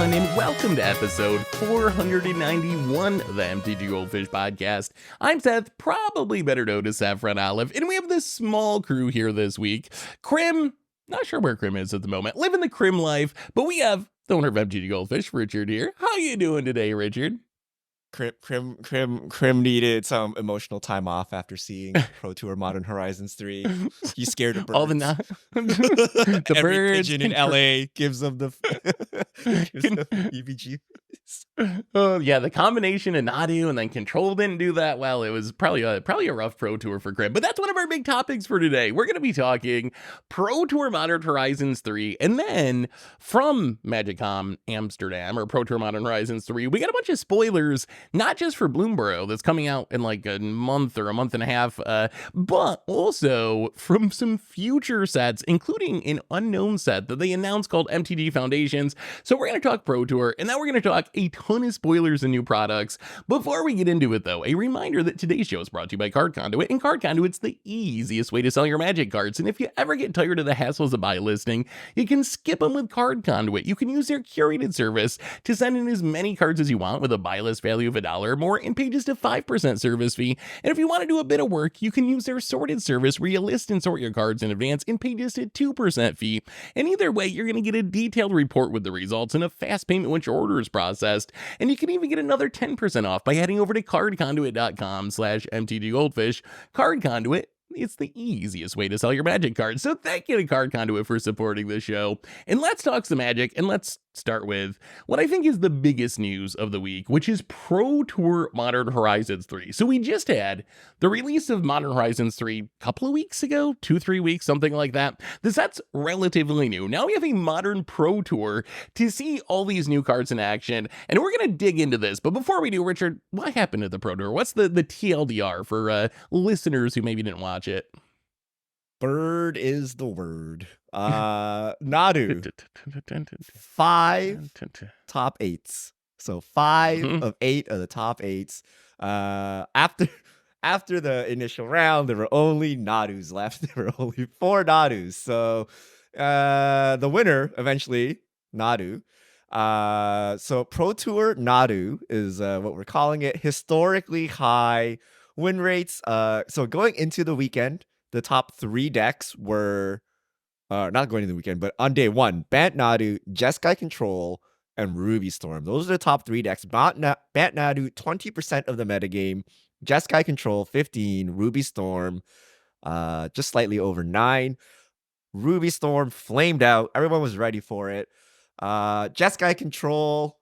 everyone, and welcome to episode 491 of the MTGGoldfish podcast. I'm Seth, probably better known as Saffron Olive, and we have this small crew here this week. Crim, not sure where Crim is at the moment, living the Crim life, but we have the owner of MTGGoldfish, Richard here. How you doing today, Richard? Crim needed some emotional time off after seeing Pro Tour Modern Horizons 3. He's scared of birds. All the Every birds pigeon in LA gives them the EBG. Oh yeah, the combination of Nadu and then Control didn't do that well. It was probably a rough Pro Tour for Crim, but that's one of our big topics for today. We're going to be talking Pro Tour Modern Horizons 3, and then from MagicCom Amsterdam or Pro Tour Modern Horizons 3, we got a bunch of spoilers, not just for Bloomborough that's coming out in like a month or a month and a half, but also from some future sets, including an unknown set that they announced called MTG Foundations. So we're going to talk Pro Tour, and then we're going to talk a ton of spoilers and new products. Before we get into it though, a reminder that today's show is brought to you by Card Conduit, and Card Conduit's the easiest way to sell your Magic cards. And if you ever get tired of the hassles of buy listing, you can skip them with Card Conduit. You can use their curated service to send in as many cards as you want with a buy list value of $1 or more and pay just a 5% service fee. And if you want to do a bit of work, you can use their sorted service where you list and sort your cards in advance and pay just a 2% fee. And either way, you're going to get a detailed report with the results and a fast payment once your order is processed. And you can even get another 10% off by heading over to cardconduit.com/MTGGoldfish. Card Conduit, it's the easiest way to sell your Magic cards. So thank you to Card Conduit for supporting the show. And let's talk some Magic, and let's start with what I think is the biggest news of the week, which is Pro Tour Modern Horizons 3. So we just had the release of Modern Horizons 3 a couple of weeks ago, 2-3 weeks, something like that. The set's relatively new. Now we have a Modern Pro Tour to see all these new cards in action, and we're going to dig into this. But before we do, Richard, what happened at the Pro Tour? What's the TLDR for listeners who maybe didn't watch it? Bird is the word. Nadu, 5 top 8s. So 5 of 8 of the top 8s. After the initial round, there were only Nadus left. There were only 4 Nadus. So the winner eventually, Nadu. So Pro Tour Nadu is what we're calling it. Historically high win rates. So going into the weekend, the top 3 decks were not going into the weekend, but on day 1, Bant Nadu, Jeskai Control, and Ruby Storm. Those are the top 3 decks. Bant Nadu, 20% of the metagame. Jeskai Control, 15. Ruby Storm, just slightly over 9. Ruby Storm flamed out. Everyone was ready for it. Jeskai Control,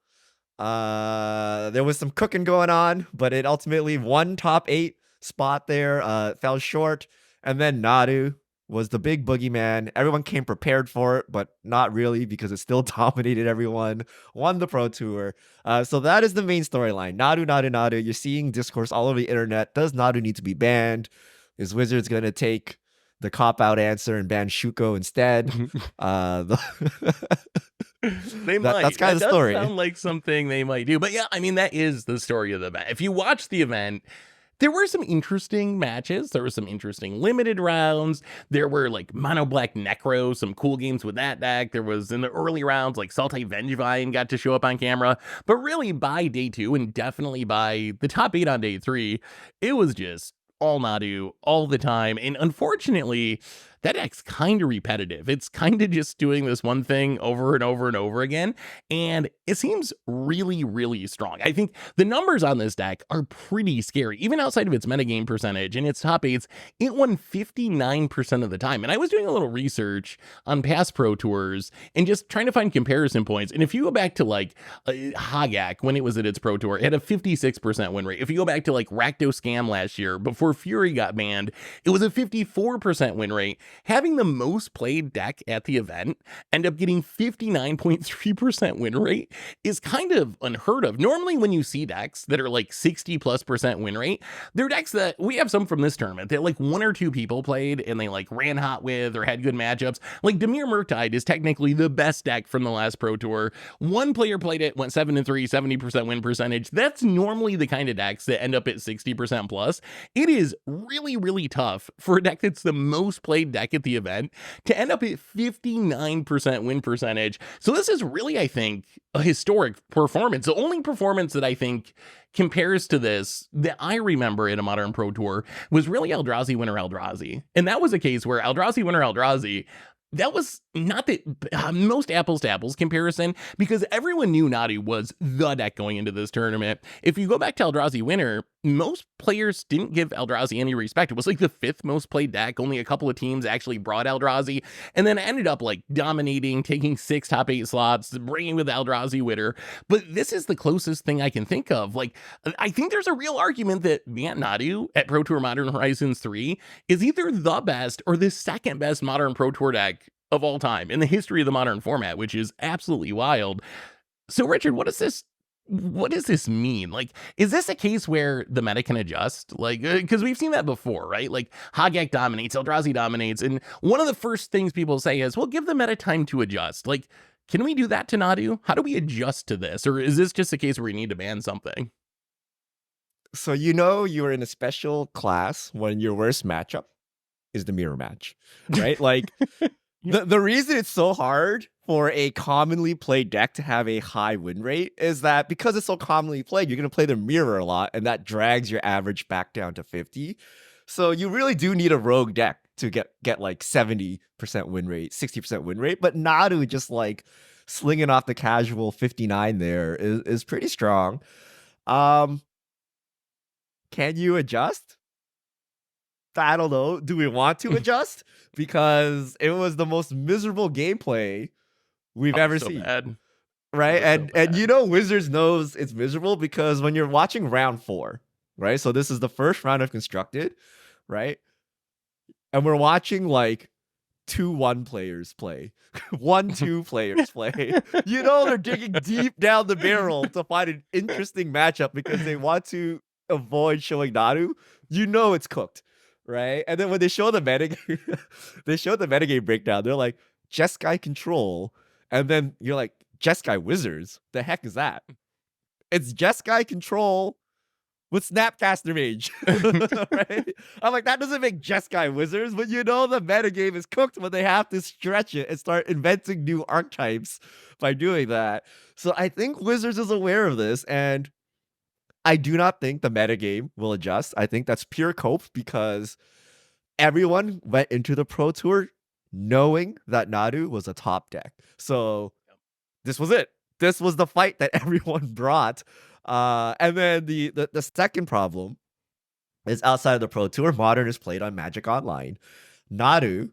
there was some cooking going on, but it ultimately won top 8 spot there, fell short. And then Nadu was the big boogeyman. Everyone came prepared for it, but not really because it still dominated everyone. Won the Pro Tour. So that is the main storyline. Nadu. You're seeing discourse all over the internet. Does Nadu need to be banned? Is Wizards going to take the cop-out answer and ban Shuko instead? They might. That's kind of the story. Sound like something they might do. But yeah, I mean, that is the story of the event. If you watch the event, there were some interesting matches. There were some interesting limited rounds. There were like Mono Black Necro, some cool games with that deck. There was in the early rounds, like Sultai Vengevine got to show up on camera. But really by day 2 and definitely by the top 8 on day 3, it was just all Nadu all the time. And unfortunately, that deck's kind of repetitive. It's kind of just doing this one thing over and over and over again. And it seems really, really strong. I think the numbers on this deck are pretty scary. Even outside of its metagame percentage and its top 8s, it won 59% of the time. And I was doing a little research on past Pro Tours and just trying to find comparison points. And if you go back to like Hagak, when it was at its Pro Tour, it had a 56% win rate. If you go back to like Rakdos Scam last year, before Fury got banned, it was a 54% win rate. Having the most played deck at the event end up getting 59.3% win rate is kind of unheard of. Normally when you see decks that are like 60+% win rate, they're decks that we have some from this tournament that like 1 or 2 people played and they like ran hot with or had good matchups. Like Dimir Murktide is technically the best deck from the last Pro Tour. 1 player played it, went 7-3, 70% win percentage. That's normally the kind of decks that end up at 60% plus. It is really, really tough for a deck that's the most played deck at the event to end up at 59% win percentage. So this is really, I think, a historic performance. The only performance that I think compares to this that I remember in a modern Pro Tour was really Eldrazi winner Eldrazi. And that was a case where Eldrazi winner Eldrazi, that was not the most apples to apples comparison, because everyone knew Nadu was the deck going into this tournament. If you go back to Eldrazi winner, most players didn't give Eldrazi any respect. It was like the 5th most played deck. Only a couple of teams actually brought Eldrazi, and then ended up like dominating, taking 6 top 8 slots, bringing with Eldrazi winner. But this is the closest thing I can think of. Like, I think there's a real argument that Nadu at Pro Tour Modern Horizons 3 is either the best or the second best modern Pro Tour deck of all time in the history of the modern format, which is absolutely wild. So Richard, what does this mean? Like, is this a case where the meta can adjust? Like, because we've seen that before, right? Like, Hogak dominates, Eldrazi dominates, and one of the first things people say is, well, give the meta time to adjust. Like, can we do that to Nadu? How do we adjust to this? Or is this just a case where we need to ban something? So you're in a special class when your worst matchup is the mirror match, right? Like, the reason it's so hard for a commonly played deck to have a high win rate is that because it's so commonly played, you're going to play the mirror a lot, and that drags your average back down to 50. So you really do need a rogue deck to get like 70% win rate, 60% win rate. But Nadu just like slinging off the casual 59 there is pretty strong. Can you adjust? I don't know. Do we want to adjust? Because it was the most miserable gameplay we've ever seen. Bad. Right? And Wizards knows it's miserable because when you're watching round 4, right? So this is the first round of Constructed, right? And we're watching like 2-1 players play. 1-2 players play. They're digging deep down the barrel to find an interesting matchup because they want to avoid showing Nadu. It's cooked. Right? And then when they show the metagame, breakdown, they're like, Jeskai control. And then you're like, Jeskai wizards? The heck is that? It's Jeskai control with Snapcaster Mage. Right? I'm like, that doesn't make Jeskai wizards, but the metagame is cooked when they have to stretch it and start inventing new archetypes by doing that. So I think Wizards is aware of this, and I do not think the metagame will adjust. I think that's pure cope because everyone went into the Pro Tour knowing that Nadu was a top deck. So this was it. This was the fight that everyone brought. And then the second problem is outside of the Pro Tour, Modern is played on Magic Online. Nadu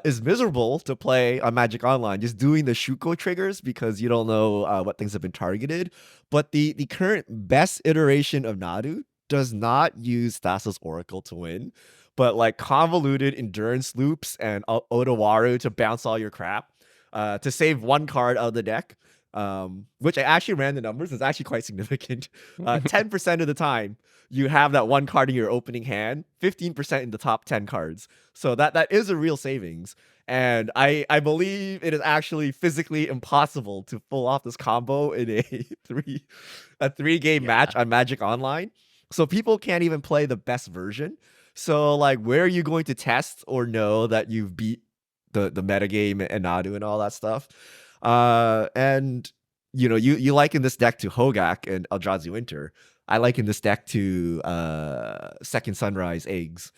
is miserable to play on Magic Online, just doing the Shuko triggers because you don't know what things have been targeted. But the current best iteration of Nadu does not use Thassa's Oracle to win, but like convoluted endurance loops and Odawaru to bounce all your crap to save 1 card out of the deck, which I actually ran the numbers. It's actually quite significant. 10% of the time, you have that 1 card in your opening hand, 15% in the top 10 cards. So that is a real savings. And I believe it is actually physically impossible to pull off this combo in a 3-game match on Magic Online. So people can't even play the best version. So like, where are you going to test or know that you've beat the metagame and Nadu and all that stuff? And you liken this deck to Hogak and Eldrazi Winter. I liken this deck to Second Sunrise Eggs.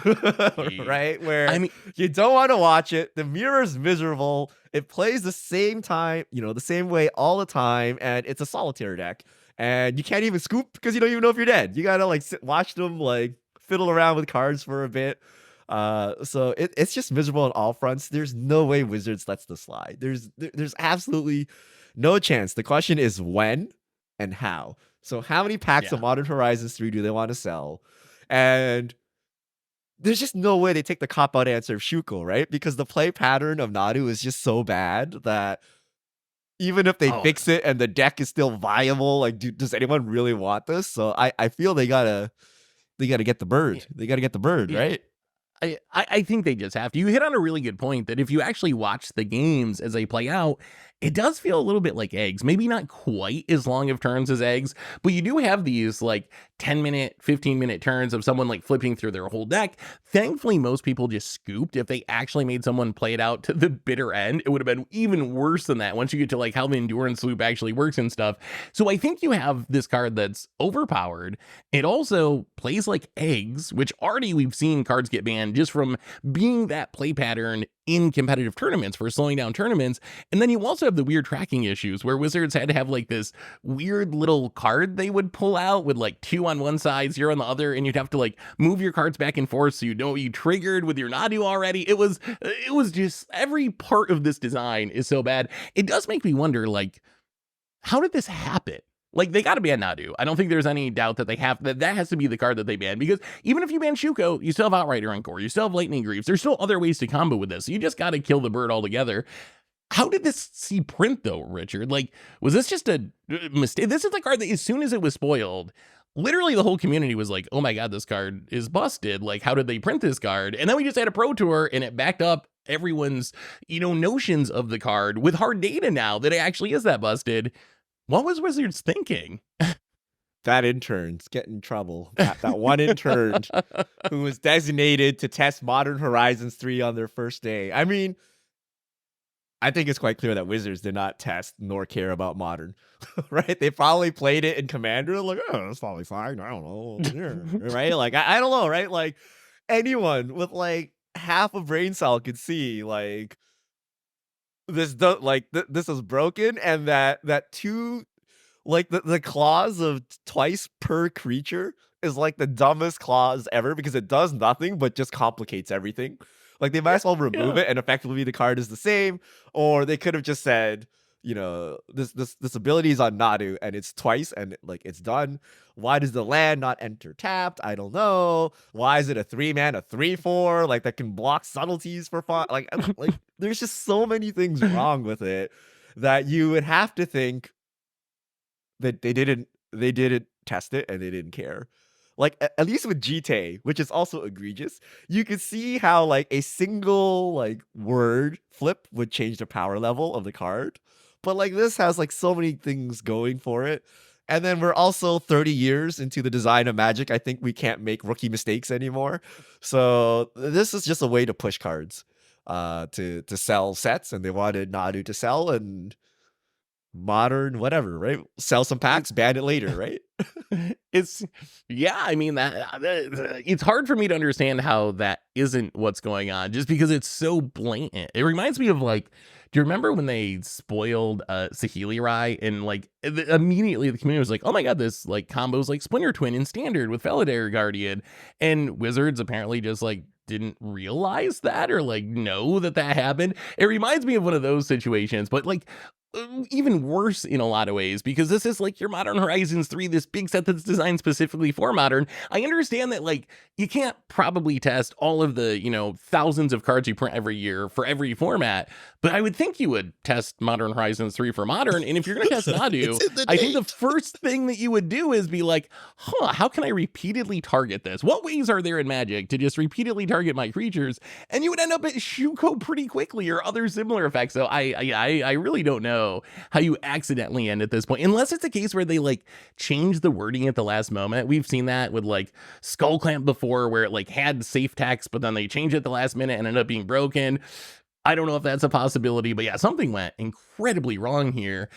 Right? Where you don't want to watch it. The mirror's miserable. It plays the same time, the same way all the time, and it's a solitaire deck. And you can't even scoop because you don't even know if you're dead. You gotta like watch them like fiddle around with cards for a bit. So it's just miserable on all fronts. There's no way Wizards lets this slide. There's absolutely no chance. The question is when and how. So how many packs of Modern Horizons 3 do they want to sell? And there's just no way they take the cop-out answer of Shuko, right? Because the play pattern of Nadu is just so bad that even if they fix it and the deck is still viable, like, does anyone really want this? So I feel they gotta get the bird. They gotta get the bird, right? I think they just have to. You hit on a really good point that if you actually watch the games as they play out, it does feel a little bit like eggs. Maybe not quite as long of turns as eggs, but you do have these like 10-minute, 15-minute turns of someone like flipping through their whole deck. Thankfully, most people just scooped. If they actually made someone play it out to the bitter end, it would have been even worse than that once you get to like how the endurance loop actually works and stuff. So I think you have this card that's overpowered. It also plays like eggs, which already we've seen cards get banned just from being that play pattern in competitive tournaments for slowing down tournaments. And then you also have the weird tracking issues where Wizards had to have like this weird little card they would pull out with like 2 on one side, 0 on the other, and you'd have to like move your cards back and forth so you know you triggered with your Nadu already. It was just every part of this design is so bad. It does make me wonder, like, how did this happen? Like, they got to ban Nadu. I don't think there's any doubt that they have that has to be the card that they ban, because even if you ban Shuko, you still have Outrider Encore, you still have Lightning Greaves. There's still other ways to combo with this. So you just got to kill the bird altogether. How did this see print though, Richard? Like, was this just a mistake? This is the card that as soon as it was spoiled, literally the whole community was like, oh my God, this card is busted. Like, how did they print this card? And then we just had a Pro Tour and it backed up everyone's, notions of the card with hard data now that it actually is that busted. What was Wizards thinking? That intern's get in trouble. That one intern who was designated to test Modern Horizons 3 on their first day. I mean, I think it's quite clear that Wizards did not test nor care about Modern, right? They probably played it in Commander, like, oh, that's probably fine. I don't know, right? Like, I don't know, right? Like, anyone with like half a brain cell could see like this this is broken, and that two, like the clause of twice per creature is like the dumbest clause ever, because it does nothing but just complicates everything. Like, they might as well remove it and effectively the card is the same, or they could have just said, this ability is on Nadu and it's twice and like it's done. Why does the land not enter tapped? I don't know. Why is it a 3-mana 3/4 like that can block subtleties for fun? Like there's just so many things wrong with it that you would have to think that they didn't test it and they didn't care. Like, at least with GTA, which is also egregious, you could see how like a single like word flip would change the power level of the card. But like, this has like so many things going for it. And then we're also 30 years into the design of Magic. I think we can't make rookie mistakes anymore. So this is just a way to push cards to sell sets, and they wanted Nadu to sell, and Modern, whatever, right? Sell some packs, ban it later, right? I mean, that it's hard for me to understand how that isn't what's going on, just because it's so blatant. It reminds me of like, do you remember when they spoiled Saheeli Rai, and like immediately the community was like, oh my God, this like combos like Splinter Twin in Standard with Felidary Guardian, and Wizards apparently just like didn't realize that, or like know that happened. It reminds me of one of those situations, but like even worse in a lot of ways, because this is like your Modern Horizons 3, this big set that's designed specifically for Modern. I understand that like you can't probably test all of the, thousands of cards you print every year for every format, but I would think you would test Modern Horizons 3 for Modern. And if you're going to test Nadu, I think the first thing that you would do is be like, how can I repeatedly target this? What ways are there in Magic to just repeatedly target my creatures? And you would end up at Shuko pretty quickly, or other similar effects. So I really don't know how you accidentally end at this point, unless it's a case where they like change the wording at the last moment. We've seen that with like Skull Clamp before, where it like had safe text, but then they changed it at the last minute and ended up being broken. I don't know if that's a possibility, but yeah, something went incredibly wrong here.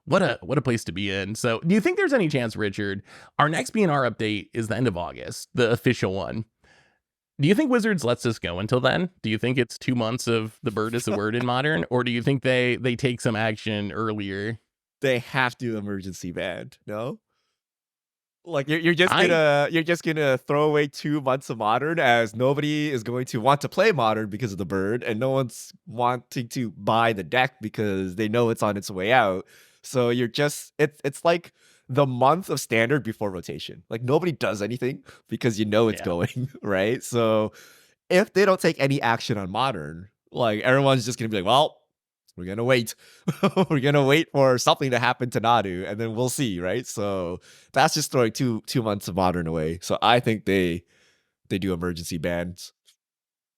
What a place to be in. So do you think there's any chance, Richard, our next BNR update is the end of August, the official one? Do you think Wizards lets this go until then? Do you think it's 2 months of the bird is the word in Modern, or do you think they take some action earlier? They have to emergency ban, no? Like, you're just gonna throw away 2 months of Modern, as nobody is going to want to play Modern because of the bird, and no one's wanting to buy the deck because they know it's on its way out. So you're just it's like the month of Standard before rotation. Like, nobody does anything because it's going, right? So if they don't take any action on Modern, like, everyone's just gonna be like, well, we're gonna wait. We're gonna wait for something to happen to Nadu, and then we'll see, right? So that's just throwing two months of Modern away. So I think they do emergency bans.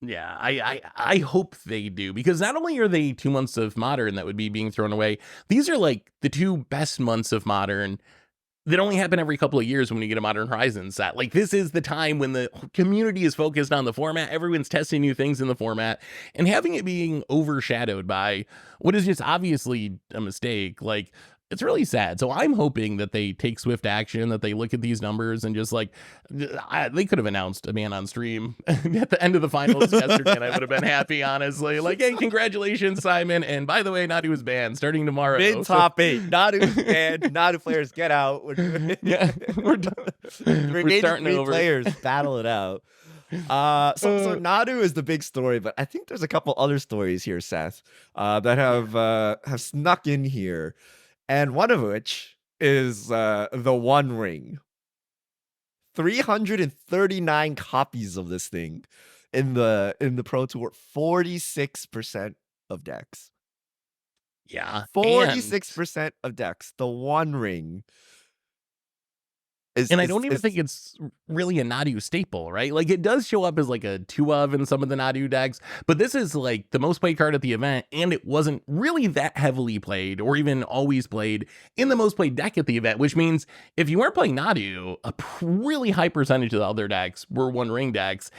Yeah, I hope they do, because not only are they 2 months of Modern that would be being thrown away, these are, like, the 2 best months of Modern that only happen every couple of years when you get a Modern Horizons set. Like, this is the time when the community is focused on the format, everyone's testing new things in the format, and having it being overshadowed by what is just obviously a mistake, like, it's really sad. So I'm hoping that they take swift action, that they look at these numbers and just like, they could have announced a man on stream at the end of the finals yesterday, and I would have been happy, honestly. Like, hey, congratulations, Simon. And by the way, Nadu is banned starting tomorrow. Mid top 8. Nadu banned. Nadu players, get out. Yeah, we're starting over. Players battle it out. So Nadu is the big story, but I think there's a couple other stories here, Seth, that have snuck in here. And one of which is the One Ring. 339 copies of this thing in the Pro Tour. 46% of decks. Yeah. 46% of decks. The One Ring. And I don't even think it's really a Nadu staple, right? Like, it does show up as like a 2 of in some of the Nadu decks, but this is like the most played card at the event, and it wasn't really that heavily played or even always played in the most played deck at the event, which means if you weren't playing Nadu, a really high percentage of the other decks were One Ring decks.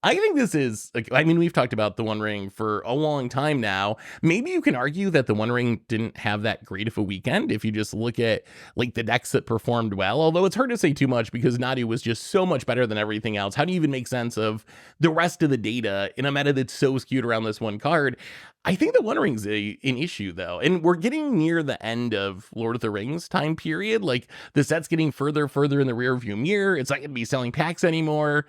I think this is, like, I mean, we've talked about the One Ring for a long time now. Maybe you can argue that the One Ring didn't have that great of a weekend if you just look at, like, the decks that performed well, although it's hard to say too much because Nadu was just so much better than everything else. How do you even make sense of the rest of the data in a meta that's so skewed around this one card? I think the One Ring's an issue, though, and we're getting near the end of Lord of the Rings time period. Like, the set's getting further in the rear view mirror. It's not going to be selling packs anymore.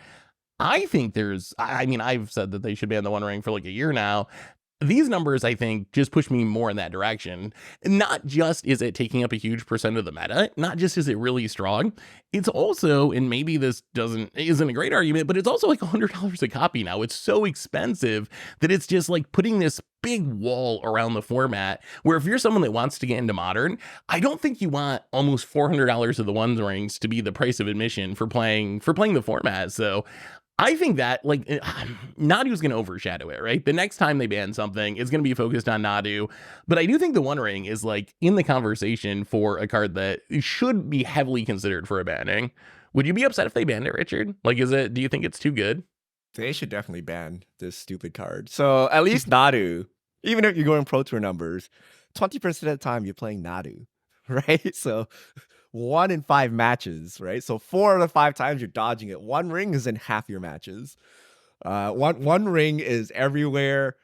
I think I mean, I've said that they should ban the One Ring for like a year now. These numbers, I think, just push me more in that direction. Not just is it taking up a huge percent of the meta, not just is it really strong, it's also, and maybe this isn't a great argument, but it's also like $100 a copy now. It's so expensive that it's just like putting this big wall around the format, where if you're someone that wants to get into Modern, I don't think you want almost $400 of the One Rings to be the price of admission for playing the format. So I think that, like, Nadu's going to overshadow it, right? The next time they ban something, it's going to be focused on Nadu. But I do think the One Ring is, like, in the conversation for a card that should be heavily considered for a banning. Would you be upset if they banned it, Richard? Like, do you think it's too good? They should definitely ban this stupid card. So at least Nadu, even if you're going Pro Tour numbers, 20% of the time you're playing Nadu, right? So 1 in 5 matches, right? So 4 out of 5 times you're dodging it. One Ring is in half your matches. One Ring is everywhere.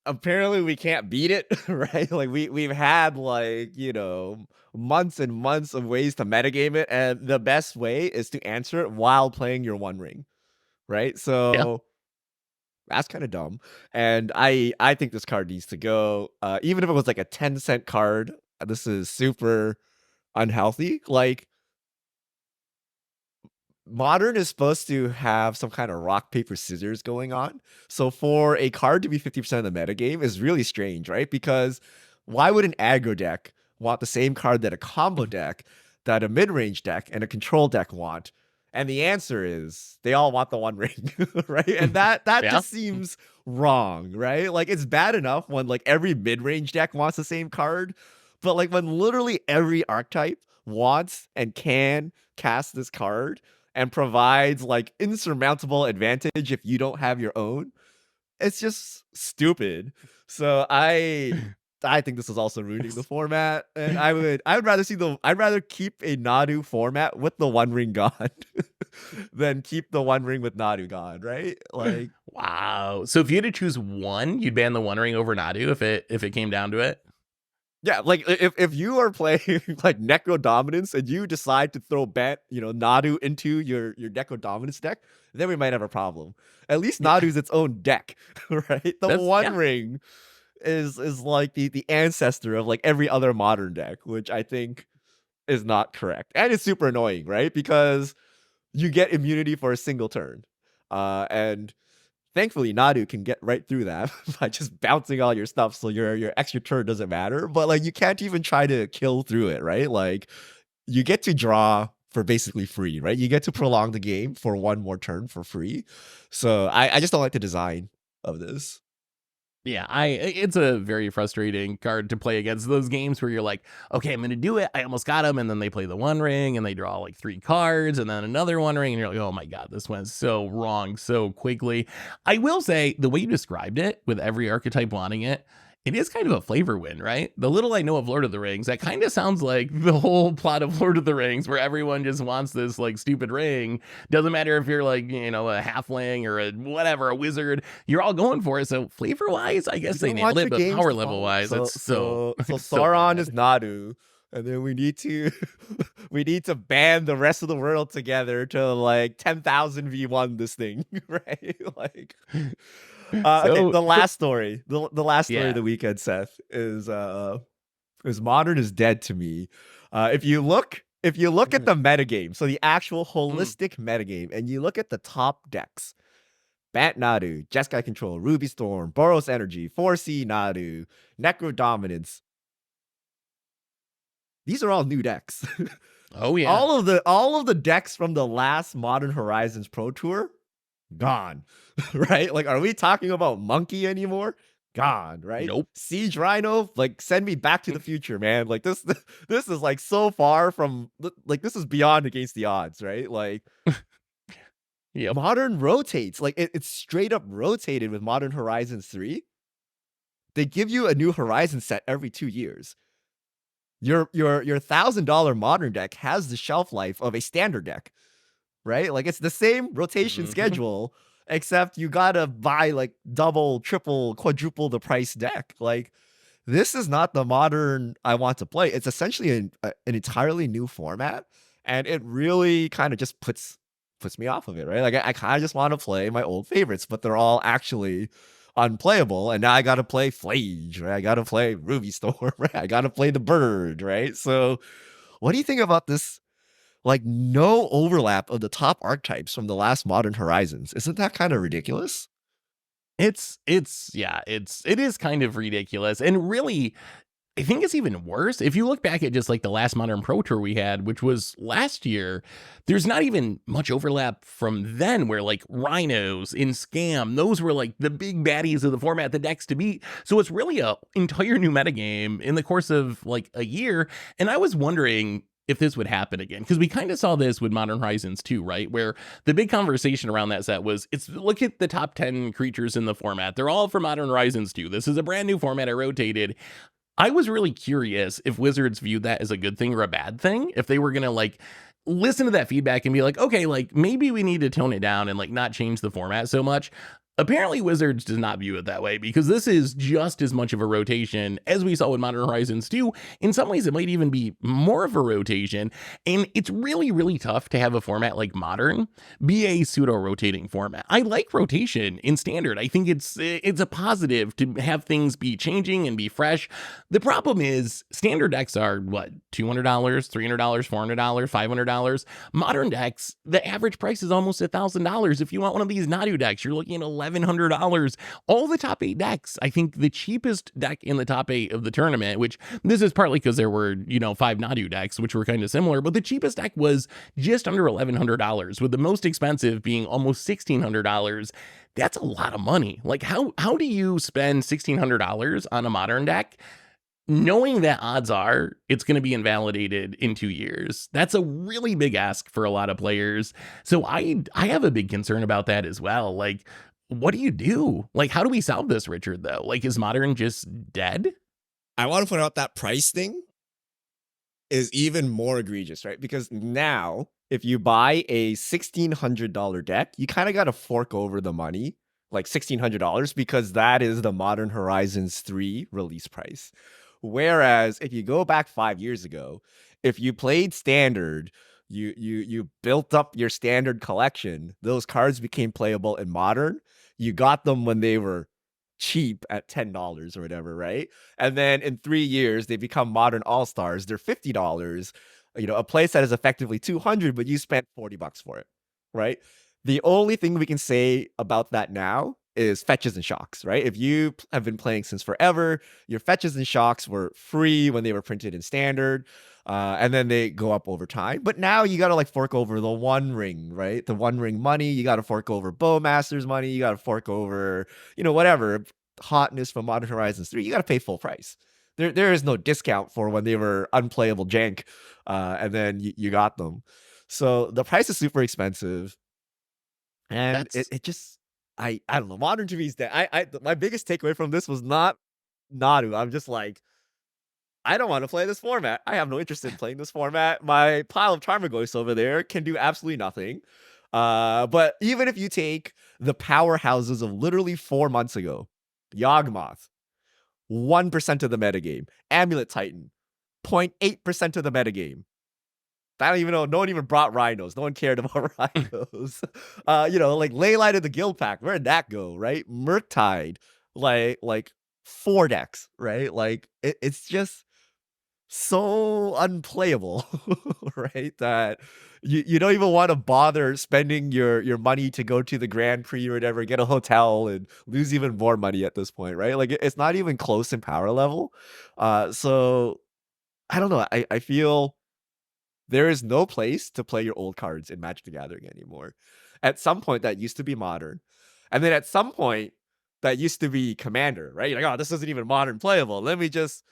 Apparently we can't beat it, right? Like we've had, like, you know, months and months of ways to metagame it, and the best way is to answer it while playing your One Ring, right? So yeah. That's kind of dumb. And I think this card needs to go. Even if it was like a 10-cent card, this is super unhealthy. Like, Modern is supposed to have some kind of rock, paper, scissors going on. So for a card to be 50% of the metagame is really strange, right? Because why would an aggro deck want the same card that a combo deck, that a mid-range deck, and a control deck want? And the answer is they all want the One Ring, right? And that yeah. Just seems wrong, right? Like, it's bad enough when, like, every mid-range deck wants the same card, but, like, when literally every archetype wants and can cast this card and provides, like, insurmountable advantage if you don't have your own, it's just stupid. So I think this is also ruining the format, and I would I'd rather keep a Nadu format with the One Ring gone than keep the One Ring with Nadu gone, right? Like, wow. So if you had to choose one, you'd ban the One Ring over Nadu if it came down to it? Yeah, like, if you are playing like Necro Dominance and you decide to throw Nadu into your Necro Dominance deck, then we might have a problem. At least Nadu's its own deck, right? The One Ring is like the ancestor of, like, every other Modern deck, which I think is not correct. And it's super annoying, right? Because you get immunity for a single turn. And thankfully, Nadu can get right through that by just bouncing all your stuff, so your extra turn doesn't matter. But, like, you can't even try to kill through it, right? Like, you get to draw for basically free, right? You get to prolong the game for one more turn for free. So I just don't like the design of this. Yeah, it's a very frustrating card to play against those games where you're like, okay, I'm gonna do it. I almost got them, and then they play the One Ring and they draw like 3 cards, and then another One Ring, and you're like, oh my god, this went so wrong so quickly. I will say the way you described it, with every archetype wanting it, it is kind of a flavor win, right? The little I know of Lord of the Rings, that kind of sounds like the whole plot of Lord of the Rings, where everyone just wants this like stupid ring. Doesn't matter if you're like, you know, a halfling or a whatever, a wizard, you're all going for it. So flavor wise, I guess they nailed it, but power level wise, it's so Sauron is Nadu. And then we need to we need to band the rest of the world together to like 10,000 v1 this thing, right? Like okay, the last story. The last story of the weekend, Seth, is Modern is dead to me. If you look at the metagame, so the actual holistic metagame, and you look at the top decks, Bant Nadu, Jeskai Control, Ruby Storm, Boros Energy, 4C Nadu, Necro Dominance. These are all new decks. Oh yeah. All of the decks from the last Modern Horizons Pro Tour, gone. Right? Like, are we talking about Monkey anymore? Gone, right? Nope. Siege Rhino, like, send me back to the future, man. Like, this is like so far from, like, this is beyond against the odds, right? Like, yeah, Modern rotates. Like, it's straight up rotated with Modern Horizons 3. They give you a new Horizon set every 2 years. Your $1,000 Modern deck has the shelf life of a standard deck, right? Like, it's the same rotation schedule, except you gotta buy like double, triple, quadruple the price deck. Like, this is not the Modern I want to play. It's essentially an entirely new format, and it really kind of just puts me off of it, right? Like, I kind of just want to play my old favorites, but they're all actually unplayable, and now I gotta play Flage, right? I gotta play Ruby Storm, right? I gotta play the Bird, right? So what do you think about this? Like, no overlap of the top archetypes from the last Modern Horizons. Isn't that kind of ridiculous? it is kind of ridiculous, and really, I think it's even worse. If you look back at just like the last Modern Pro Tour we had, which was last year, there's not even much overlap from then, where like Rhinos in Scam, those were like the big baddies of the format, the decks to beat. So it's really a entire new metagame in the course of like a year. And I was wondering if this would happen again, because we kind of saw this with Modern Horizons 2, right? Where the big conversation around that set was, it's look at the top 10 creatures in the format. They're all from Modern Horizons 2. This is a brand new format. I rotated. I was really curious if Wizards viewed that as a good thing or a bad thing, if they were going to like listen to that feedback and be like, okay, like maybe we need to tone it down and like not change the format so much. Apparently Wizards does not view it that way, because this is just as much of a rotation as we saw with Modern Horizons 2. In some ways, it might even be more of a rotation. And it's really, really tough to have a format like Modern be a pseudo-rotating format. I like rotation in Standard. I think it's a positive to have things be changing and be fresh. The problem is Standard decks are, what, $200, $300, $400, $500? Modern decks, the average price is almost $1,000. If you want one of these Nadu decks, you're looking at $1,100. All the top 8 decks, I think the cheapest deck in the top 8 of the tournament, which this is partly because there were, 5 Nadu decks, which were kind of similar, but the cheapest deck was just under $1,100, with the most expensive being almost $1,600. That's a lot of money. Like, how do you spend $1,600 on a Modern deck, knowing that odds are it's going to be invalidated in 2 years? That's a really big ask for a lot of players. So I have a big concern about that as well. Like, what do you do? Like, how do we solve this, Richard, though? Like, is Modern just dead? I want to point out that price thing is even more egregious, right? Because now, if you buy a $1,600 deck, you kind of got to fork over the money, like $1,600, because that is the Modern Horizons 3 release price. Whereas if you go back 5 years ago, if you played Standard, you built up your Standard collection, those cards became playable in Modern. You got them when they were cheap at $10 or whatever, right? And then in 3 years, they become Modern All-Stars. They're $50. A place that is effectively $200, but you spent $40 for it, right? The only thing we can say about that now is fetches and shocks, right? If you have been playing since forever, your fetches and shocks were free when they were printed in standard, and then they go up over time. But now you got to like fork over the One Ring, right? The One Ring money. You got to fork over Bowmaster's money. You got to fork over, whatever hotness from Modern Horizons 3. You got to pay full price. There is no discount for when they were unplayable jank, and then you got them. So the price is super expensive, and it just I don't know. Modern to me is that my biggest takeaway from this was not Nadu. I'm just like, I don't want to play this format. I have no interest in playing this format. My pile of Tarmogoyfs over there can do absolutely nothing. But even if you take the powerhouses of literally 4 months ago, Yawgmoth, 1% of the metagame. Amulet Titan, 0.8% of the metagame. I don't even know. No one even brought rhinos. No one cared about rhinos. Like Leyline of the Guild Pack. Where'd that go, right? Murktide, like 4 decks, right? Like it's just so unplayable, right? That you don't even want to bother spending your money to go to the Grand Prix or whatever, get a hotel and lose even more money at this point, right? Like it's not even close in power level. So I don't know. I feel there is no place to play your old cards in Magic the Gathering anymore. At some point that used to be Modern. And then at some point that used to be Commander, right? You're like, oh, this isn't even Modern playable. Let me just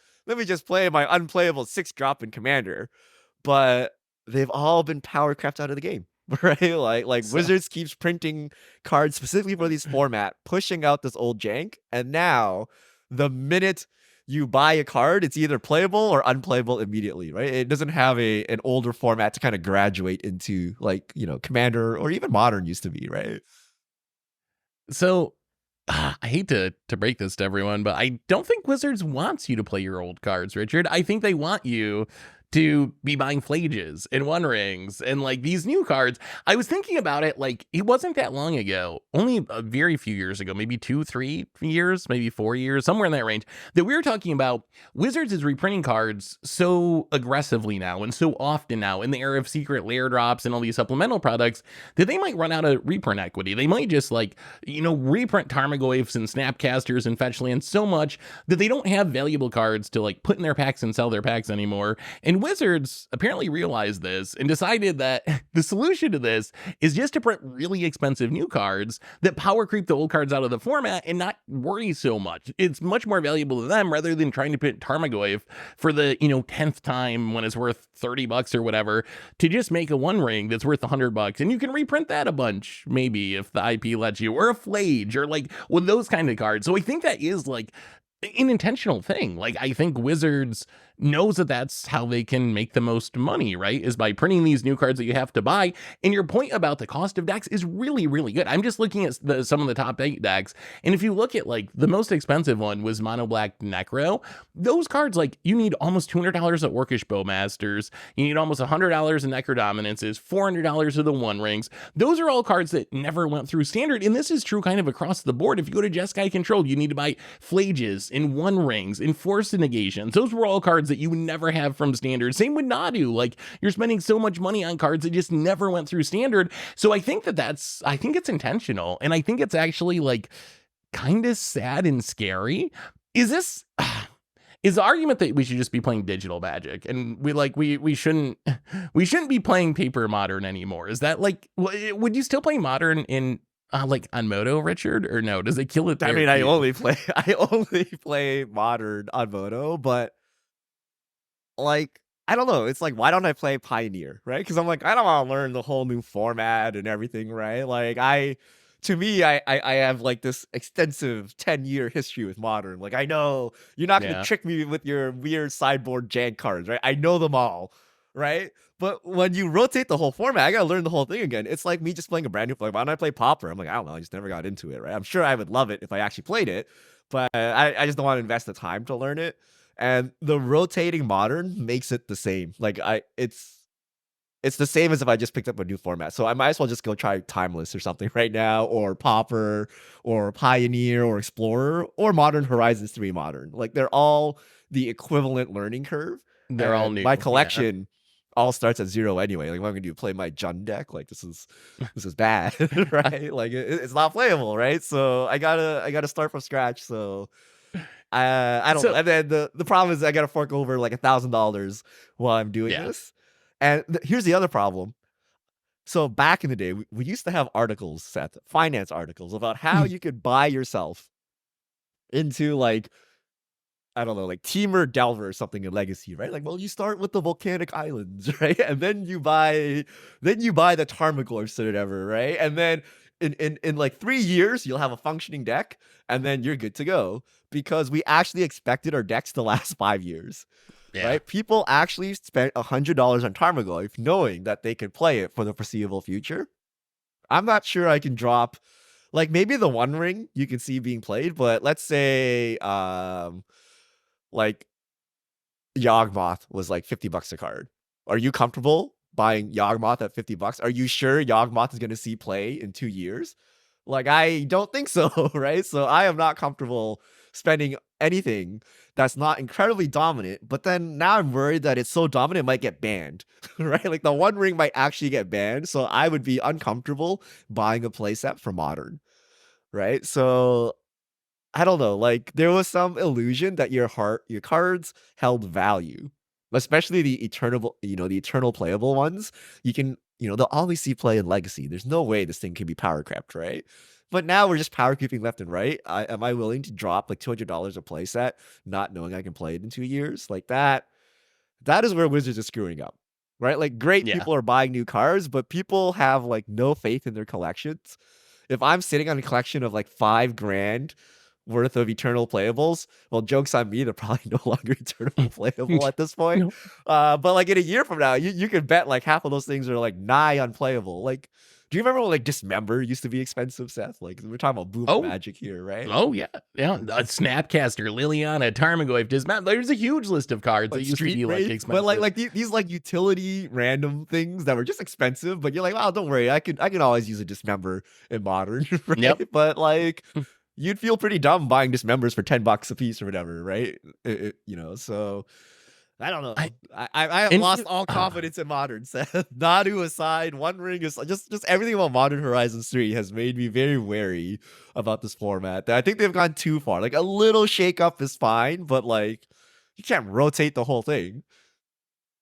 play my unplayable 6-drop in Commander. But they've all been power crept out of the game, right? Like Wizards keeps printing cards specifically for these format, pushing out this old jank, and now the minute you buy a card, it's either playable or unplayable immediately, right? It doesn't have an older format to kind of graduate into, like, Commander or even Modern used to be, right? So I hate to break this to everyone, but I don't think Wizards wants you to play your old cards, Richard. I think they want you to be buying Flages and One Rings and like these new cards. I was thinking about it, like it wasn't that long ago, only a very few years ago, maybe 2-3 years, maybe 4 years, somewhere in that range, that we were talking about Wizards is reprinting cards so aggressively now and so often now in the era of secret lair drops and all these supplemental products that they might run out of reprint equity. They might just like, reprint Tarmogoyfs and Snapcasters and Fetchlands so much that they don't have valuable cards to like put in their packs and sell their packs anymore. And Wizards apparently realized this and decided that the solution to this is just to print really expensive new cards that power creep the old cards out of the format and not worry so much. It's much more valuable to them rather than trying to print Tarmogoyf for the 10th time when it's worth $30 or whatever, to just make a One Ring that's worth $100, and you can reprint that a bunch maybe if the IP lets you, or a Flage, or like with those kind of cards. So I think that is like an intentional thing. Like I think Wizards knows that that's how they can make the most money, right? Is by printing these new cards that you have to buy. And your point about the cost of decks is really, really good. I'm just looking at some of the top 8 decks. And if you look at like the most expensive one was Mono Black Necro. Those cards, like you need almost $200 at Orcish Bowmasters. You need almost $100 in Necro Dominances, $400 of the One Rings. Those are all cards that never went through standard. And this is true kind of across the board. If you go to Jeskai Control, you need to buy Flages and One Rings and Forced Negations. Those were all cards that you would never have from standard. Same with Nadu. Like you're spending so much money on cards that just never went through standard. So I think I think it's intentional. And I think it's actually like kind of sad and scary. Is the argument that we should just be playing digital Magic and we shouldn't be playing paper Modern anymore? Is that like, would you still play Modern in like on Moto, Richard, or no? Does it kill it there? I mean, I only play Modern on Moto, but like, I don't know. It's like, why don't I play Pioneer, right? Because I'm like, I don't want to learn the whole new format and everything, right? Like, to me, I have like this extensive 10-year history with Modern. Like, I know you're not going to trick me with your weird sideboard jank cards, right? I know them all, right? But when you rotate the whole format, I got to learn the whole thing again. It's like me just playing a brand new, like, why don't I play Pauper? I'm like, I don't know. I just never got into it, right? I'm sure I would love it if I actually played it, but I just don't want to invest the time to learn it. And the rotating Modern makes it the same. Like it's the same as if I just picked up a new format. So I might as well just go try Timeless or something right now, or Pauper, or Pioneer, or Explorer, or Modern Horizons 3 Modern. Like they're all the equivalent learning curve. They're all new. My collection all starts at 0 anyway. Like, what am I gonna do? Play my Jund deck? Like, this is bad, right? Like, it's not playable, right? So I gotta start from scratch. So I don't know. So And then the problem is I gotta fork over like $1,000 while I'm doing yeah. this. And here's the other problem. So back in the day, we used to have articles, Seth, finance articles about how you could buy yourself into like, I don't know, like Teamer Delver or something in Legacy, right? Like, well, you start with the volcanic islands, right? And then you buy the Tarmogoyfs or whatever, right? And then in like 3 years, you'll have a functioning deck, and then you're good to go. Because we actually expected our decks to last 5 years. Yeah. Right? People actually spent $100 on Tarmogoyf knowing that they could play it for the foreseeable future. I'm not sure I can drop, like, maybe the One Ring you can see being played, but let's say like Yawgmoth was like $50 a card. Are you comfortable buying Yawgmoth at $50? Are you sure Yawgmoth is going to see play in 2 years? Like, I don't think so, right? So I am not comfortable spending anything that's not incredibly dominant. But then now I'm worried that it's so dominant it might get banned, right? Like, the One Ring might actually get banned. So I would be uncomfortable buying a playset for Modern, right? So I don't know, like, there was some illusion that your cards held value, especially the eternal playable ones. You can, they'll always see play in Legacy. There's no way this thing can be power crept, right? But now we're just power creeping left and right. Am I willing to drop like $200 a playset, not knowing I can play it in 2 years? Like that is where Wizards is screwing up, right? Like, great, Yeah. people are buying new cards, but people have like no faith in their collections. If I'm sitting on a collection of like $5,000 worth of eternal playables, well, joke's on me, they're probably no longer eternal playable at this point. No. But like in a year from now, you could bet like half of those things are like nigh unplayable. Like, do you remember when like Dismember used to be expensive, Seth? Like, we're talking about Boomer Oh, Magic here, right? oh yeah. Yeah. Snapcaster, Liliana, Tarmogoyf, Dismount. There's a huge list of cards that Like used to Street be like Wraith, expensive. but like these like utility random things that were just expensive, but you're like, oh, don't worry, I can always use a Dismember in Modern, right? Yep. But like, you'd feel pretty dumb buying Dismembers for $10 a piece or whatever, right? So I don't know. I have lost all confidence in Modern. Nadu aside, One Ring is just everything about Modern Horizons 3 has made me very wary about this format. I think they've gone too far. Like, a little shake up is fine, but like, you can't rotate the whole thing.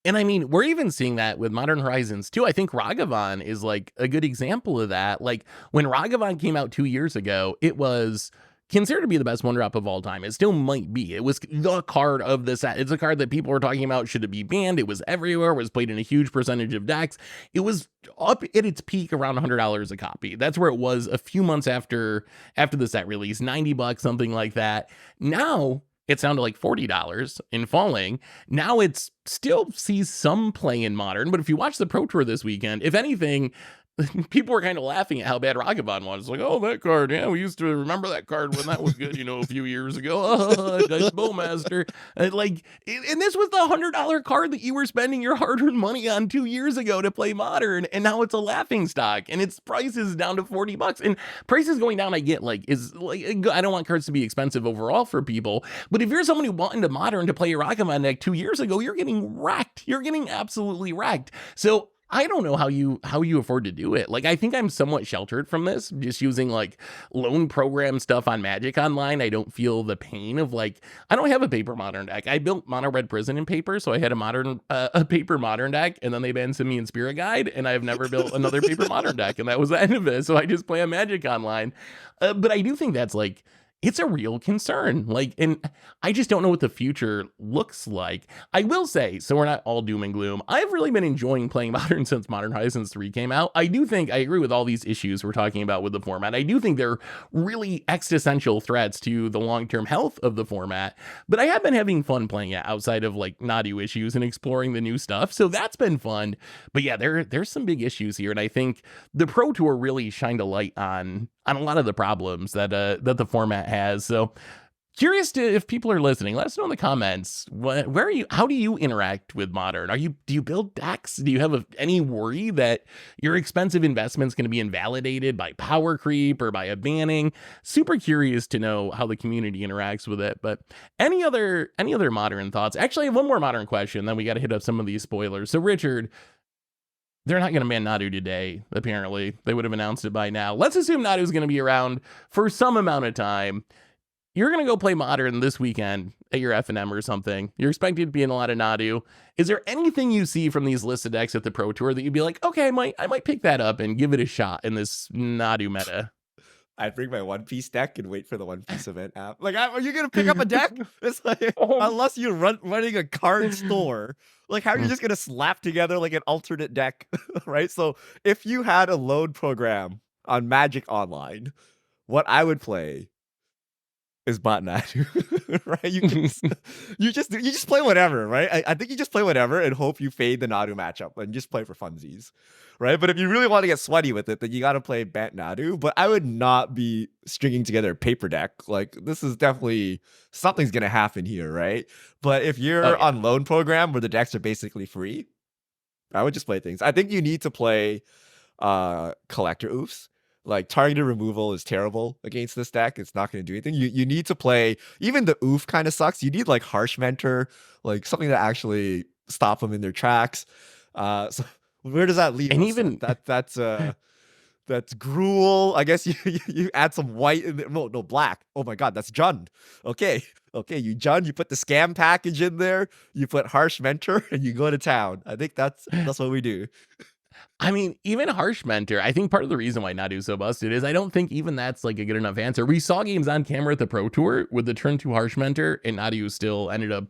And I mean, we're even seeing that with Modern Horizons too. I think Ragavan is like a good example of that. Like, when Ragavan came out 2 years ago, it was considered to be the best one drop of all time. It still might be. It was the card of the set. It's a card that people were talking about. Should it be banned? It was everywhere. It was played in a huge percentage of decks. It was up at its peak around $100 a copy. That's where it was a few months after the set release, $90, something like that. Now it's down to like $40 in falling. Now it's still sees some play in Modern, but if you watch the Pro Tour this weekend, if anything, people were kind of laughing at how bad Ragavan was. Like, oh, that card, yeah, we used to remember that card when that was good, a few years ago. Oh, nice Bowmaster. And this was the $100 card that you were spending your hard-earned money on 2 years ago to play Modern, and now it's a laughing stock, and its price is down to $40. And prices going down, I get, I don't want cards to be expensive overall for people, but if you're someone who bought into Modern to play your Ragavan deck 2 years ago, you're getting wrecked. You're getting absolutely wrecked. So I don't know how you afford to do it. Like, I think I'm somewhat sheltered from this, just using like loan program stuff on Magic Online. I don't feel the pain of like, I don't have a paper Modern deck. I built Mono Red Prison in paper, so I had a paper Modern deck, and then they banned Simian and Spirit Guide, and I've never built another paper Modern deck, and that was the end of it. So I just play on Magic Online. But I do think that's like, it's a real concern. Like, and I just don't know what the future looks like. I will say, so we're not all doom and gloom, I've really been enjoying playing Modern since Modern Horizons 3 came out. I do think I agree with all these issues we're talking about with the format. I do think they're really existential threats to the long-term health of the format, but I have been having fun playing it outside of like Nadu issues and exploring the new stuff. So that's been fun. But yeah, there's some big issues here. And I think the Pro Tour really shined a light on a lot of the problems that the format has. So Curious to if people are listening, let us know in the comments. Where are you? How do you interact with Modern? Do you build decks? Do you have any worry that your expensive investment's going to be invalidated by power creep or by a banning? Super curious to know how the community interacts with it. But any other Modern thoughts? Actually, I have one more Modern question. Then we got to hit up some of these spoilers. So Richard, they're not going to ban Nadu today, apparently. They would have announced it by now. Let's assume Nadu's going to be around for some amount of time. You're going to go play Modern this weekend at your F&M or something. You're expected to be in a lot of Nadu. Is there anything you see from these listed decks at the Pro Tour that you'd be like, okay, I might pick that up and give it a shot in this Nadu meta? I'd bring my One Piece deck and wait for the One Piece event app. Like, are you going to pick up a deck? It's like, unless you're running a card store, like, how are you just going to slap together like an alternate deck, right? So if you had a load program on Magic Online, what I would play is bot Nadu, right? You just play whatever, right? I think you just play whatever and hope you fade the Nadu matchup and just play for funsies, right? But if you really want to get sweaty with it, then you got to play Bant Nadu. But I would not be stringing together a paper deck. Like, this is definitely something's gonna happen here, right? But if you're on loan program where the decks are basically free, I would just play things. I think you need to play collector oofs. Like, targeted removal is terrible against this deck. It's not going to do anything. You need to play, even the oof kind of sucks. You need like Harsh Mentor, like something to actually stop them in their tracks. So where does that leave And us? even that's Gruel. I guess you add some white in there. No, black. Oh my god, that's Jund. Okay, you Jund, you put the scam package in there, you put Harsh Mentor, and you go to town. I think that's what we do. I mean, even Harsh Mentor, I think part of the reason why Nadu's so busted is I don't think even that's like a good enough answer. We saw games on camera at the Pro Tour with the turn 2 Harsh Mentor, and Nadu still ended up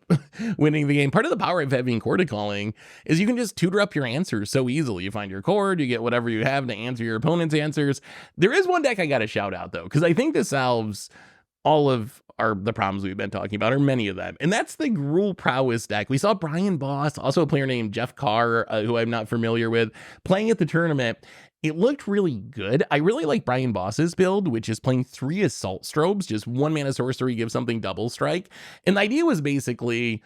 winning the game. Part of the power of having Chord Calling is you can just tutor up your answers so easily. You find your chord, you get whatever you have to answer your opponent's answers. There is one deck I got to shout out, though, because I think this solves all of the problems we've been talking about, or many of them, and that's the Gruel Prowess deck. We saw Brian Boss, also a player named Jeff Carr, who I'm not familiar with, playing at the tournament. It looked really good. I really like Brian Boss's build, which is playing 3 Assault Strobes, just 1 mana sorcery, give something double strike. And the idea was basically,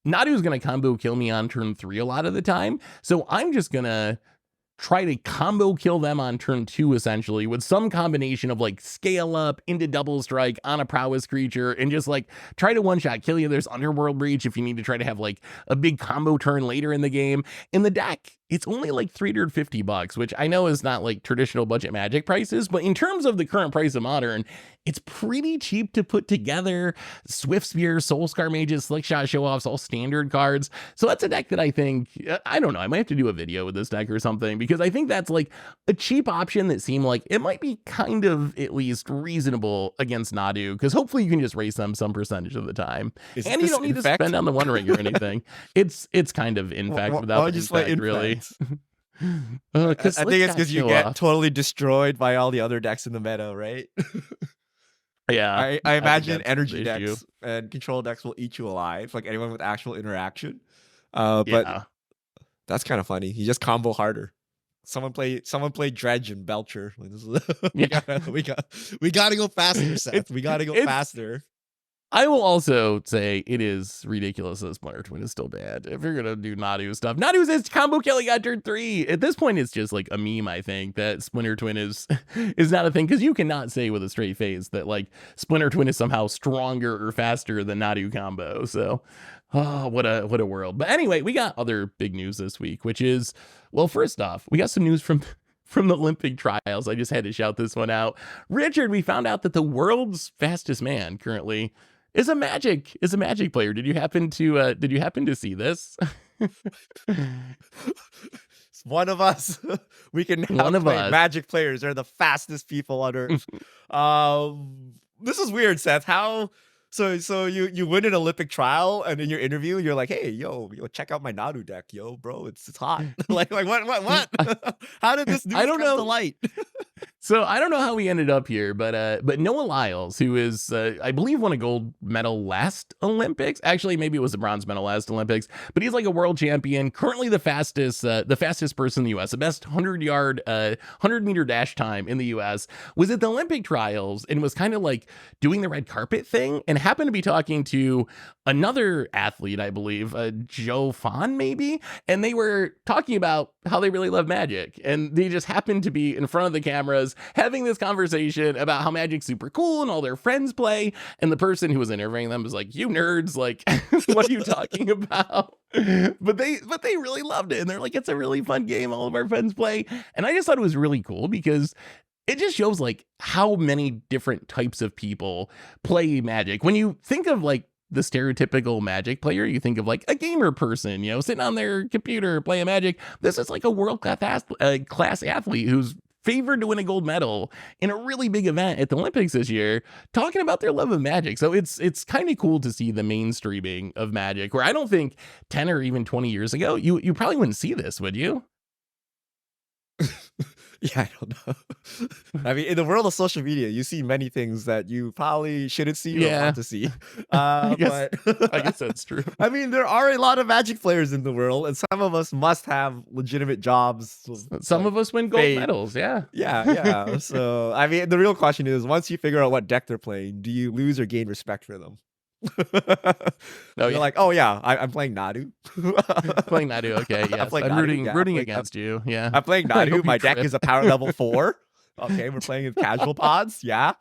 Nadu's going to combo kill me on turn 3 a lot of the time, so I'm just going to try to combo kill them on turn 2, essentially, with some combination of like scale up into double strike on a prowess creature and just like try to one-shot kill you. There's Underworld Breach if you need to try to have like a big combo turn later in the game. In the deck, it's only like $350, which I know is not like traditional budget Magic prices, but in terms of the current price of Modern, it's pretty cheap to put together. Swift Spear, Soulscar Mages, Slickshot Show-Offs, all standard cards. So that's a deck that I think, I don't know, I might have to do a video with this deck or something, because I think that's like a cheap option that seemed like it might be kind of at least reasonable against Nadu, because hopefully you can just race them some percentage of the time. And you don't need to spend on the One Ring or anything. It's kind of Infect without the Infect, really. I think it's because you get totally destroyed by all the other decks in the meta, right? Yeah, I imagine energy decks and control decks will eat you alive, like anyone with actual interaction. But that's kind of funny. You just combo harder. Someone play Dredge and Belcher. Like, this is, we gotta go faster, Seth. We gotta go faster. I will also say it is ridiculous that Splinter Twin is still bad. If you're gonna do Nadu stuff, Nadu says combo killing on turn 3. At this point, it's just like a meme. I think that Splinter Twin is not a thing, because you cannot say with a straight face that like Splinter Twin is somehow stronger or faster than Nadu combo. So, oh, what a world. But anyway, we got other big news this week, which is, well, first off, we got some news from the Olympic trials. I just had to shout this one out. Richard, we found out that the world's fastest man currently is a Magic player. Did you happen to see this? It's one of us. We can now play Magic players. They're the fastest people on Earth. This is weird, Seth. How? So you win an Olympic trial, and in your interview, you're like, "Hey, yo, check out my Nadu deck, yo, bro. It's hot." like what? How did this news come to light? So I don't know how we ended up here, but Noah Lyles, who is I believe won a gold medal last Olympics. Actually, maybe it was a bronze medal last Olympics, but he's like a world champion, currently the fastest person in the US, the best 100-meter dash time in the US, was at the Olympic trials and was kind of like doing the red carpet thing and happened to be talking to another athlete, I believe, Joe Fawn maybe, and they were talking about how they really love Magic, and they just happened to be in front of the cameras having this conversation about how Magic's super cool and all their friends play, and the person who was interviewing them was like, "You nerds, like, what are you talking about?" But they really loved it, and they're like, "It's a really fun game. All of our friends play," and I just thought it was really cool because it just shows like how many different types of people play Magic. When you think of like the stereotypical Magic player, you think of like a gamer person, sitting on their computer playing Magic. This is like a class athlete who's favored to win a gold medal in a really big event at the Olympics this year, talking about their love of Magic. So it's kind of cool to see the mainstreaming of Magic, where I don't think 10 or even 20 years ago, you probably wouldn't see this, would you? Yeah, I don't know. I mean, in the world of social media, you see many things that you probably shouldn't see or Yeah, want to see. I guess I But guess that's true. I mean, there are a lot of Magic players in the world, and some of us must have legitimate jobs, Some like of us win gold fame. medals, yeah. Yeah, yeah. So, I mean, the real question is, once you figure out what deck they're playing, do you lose or gain respect for them? Oh You're yeah. like, oh yeah, I'm playing Nadu. Playing Nadu, okay, I'm yes. playing I'm Nadu. rooting Yeah, I'm rooting playing. against you. Yeah. I'm playing I Nadu. hope you My deck crit. is a power level 4. Okay, we're playing with casual pods. Yeah.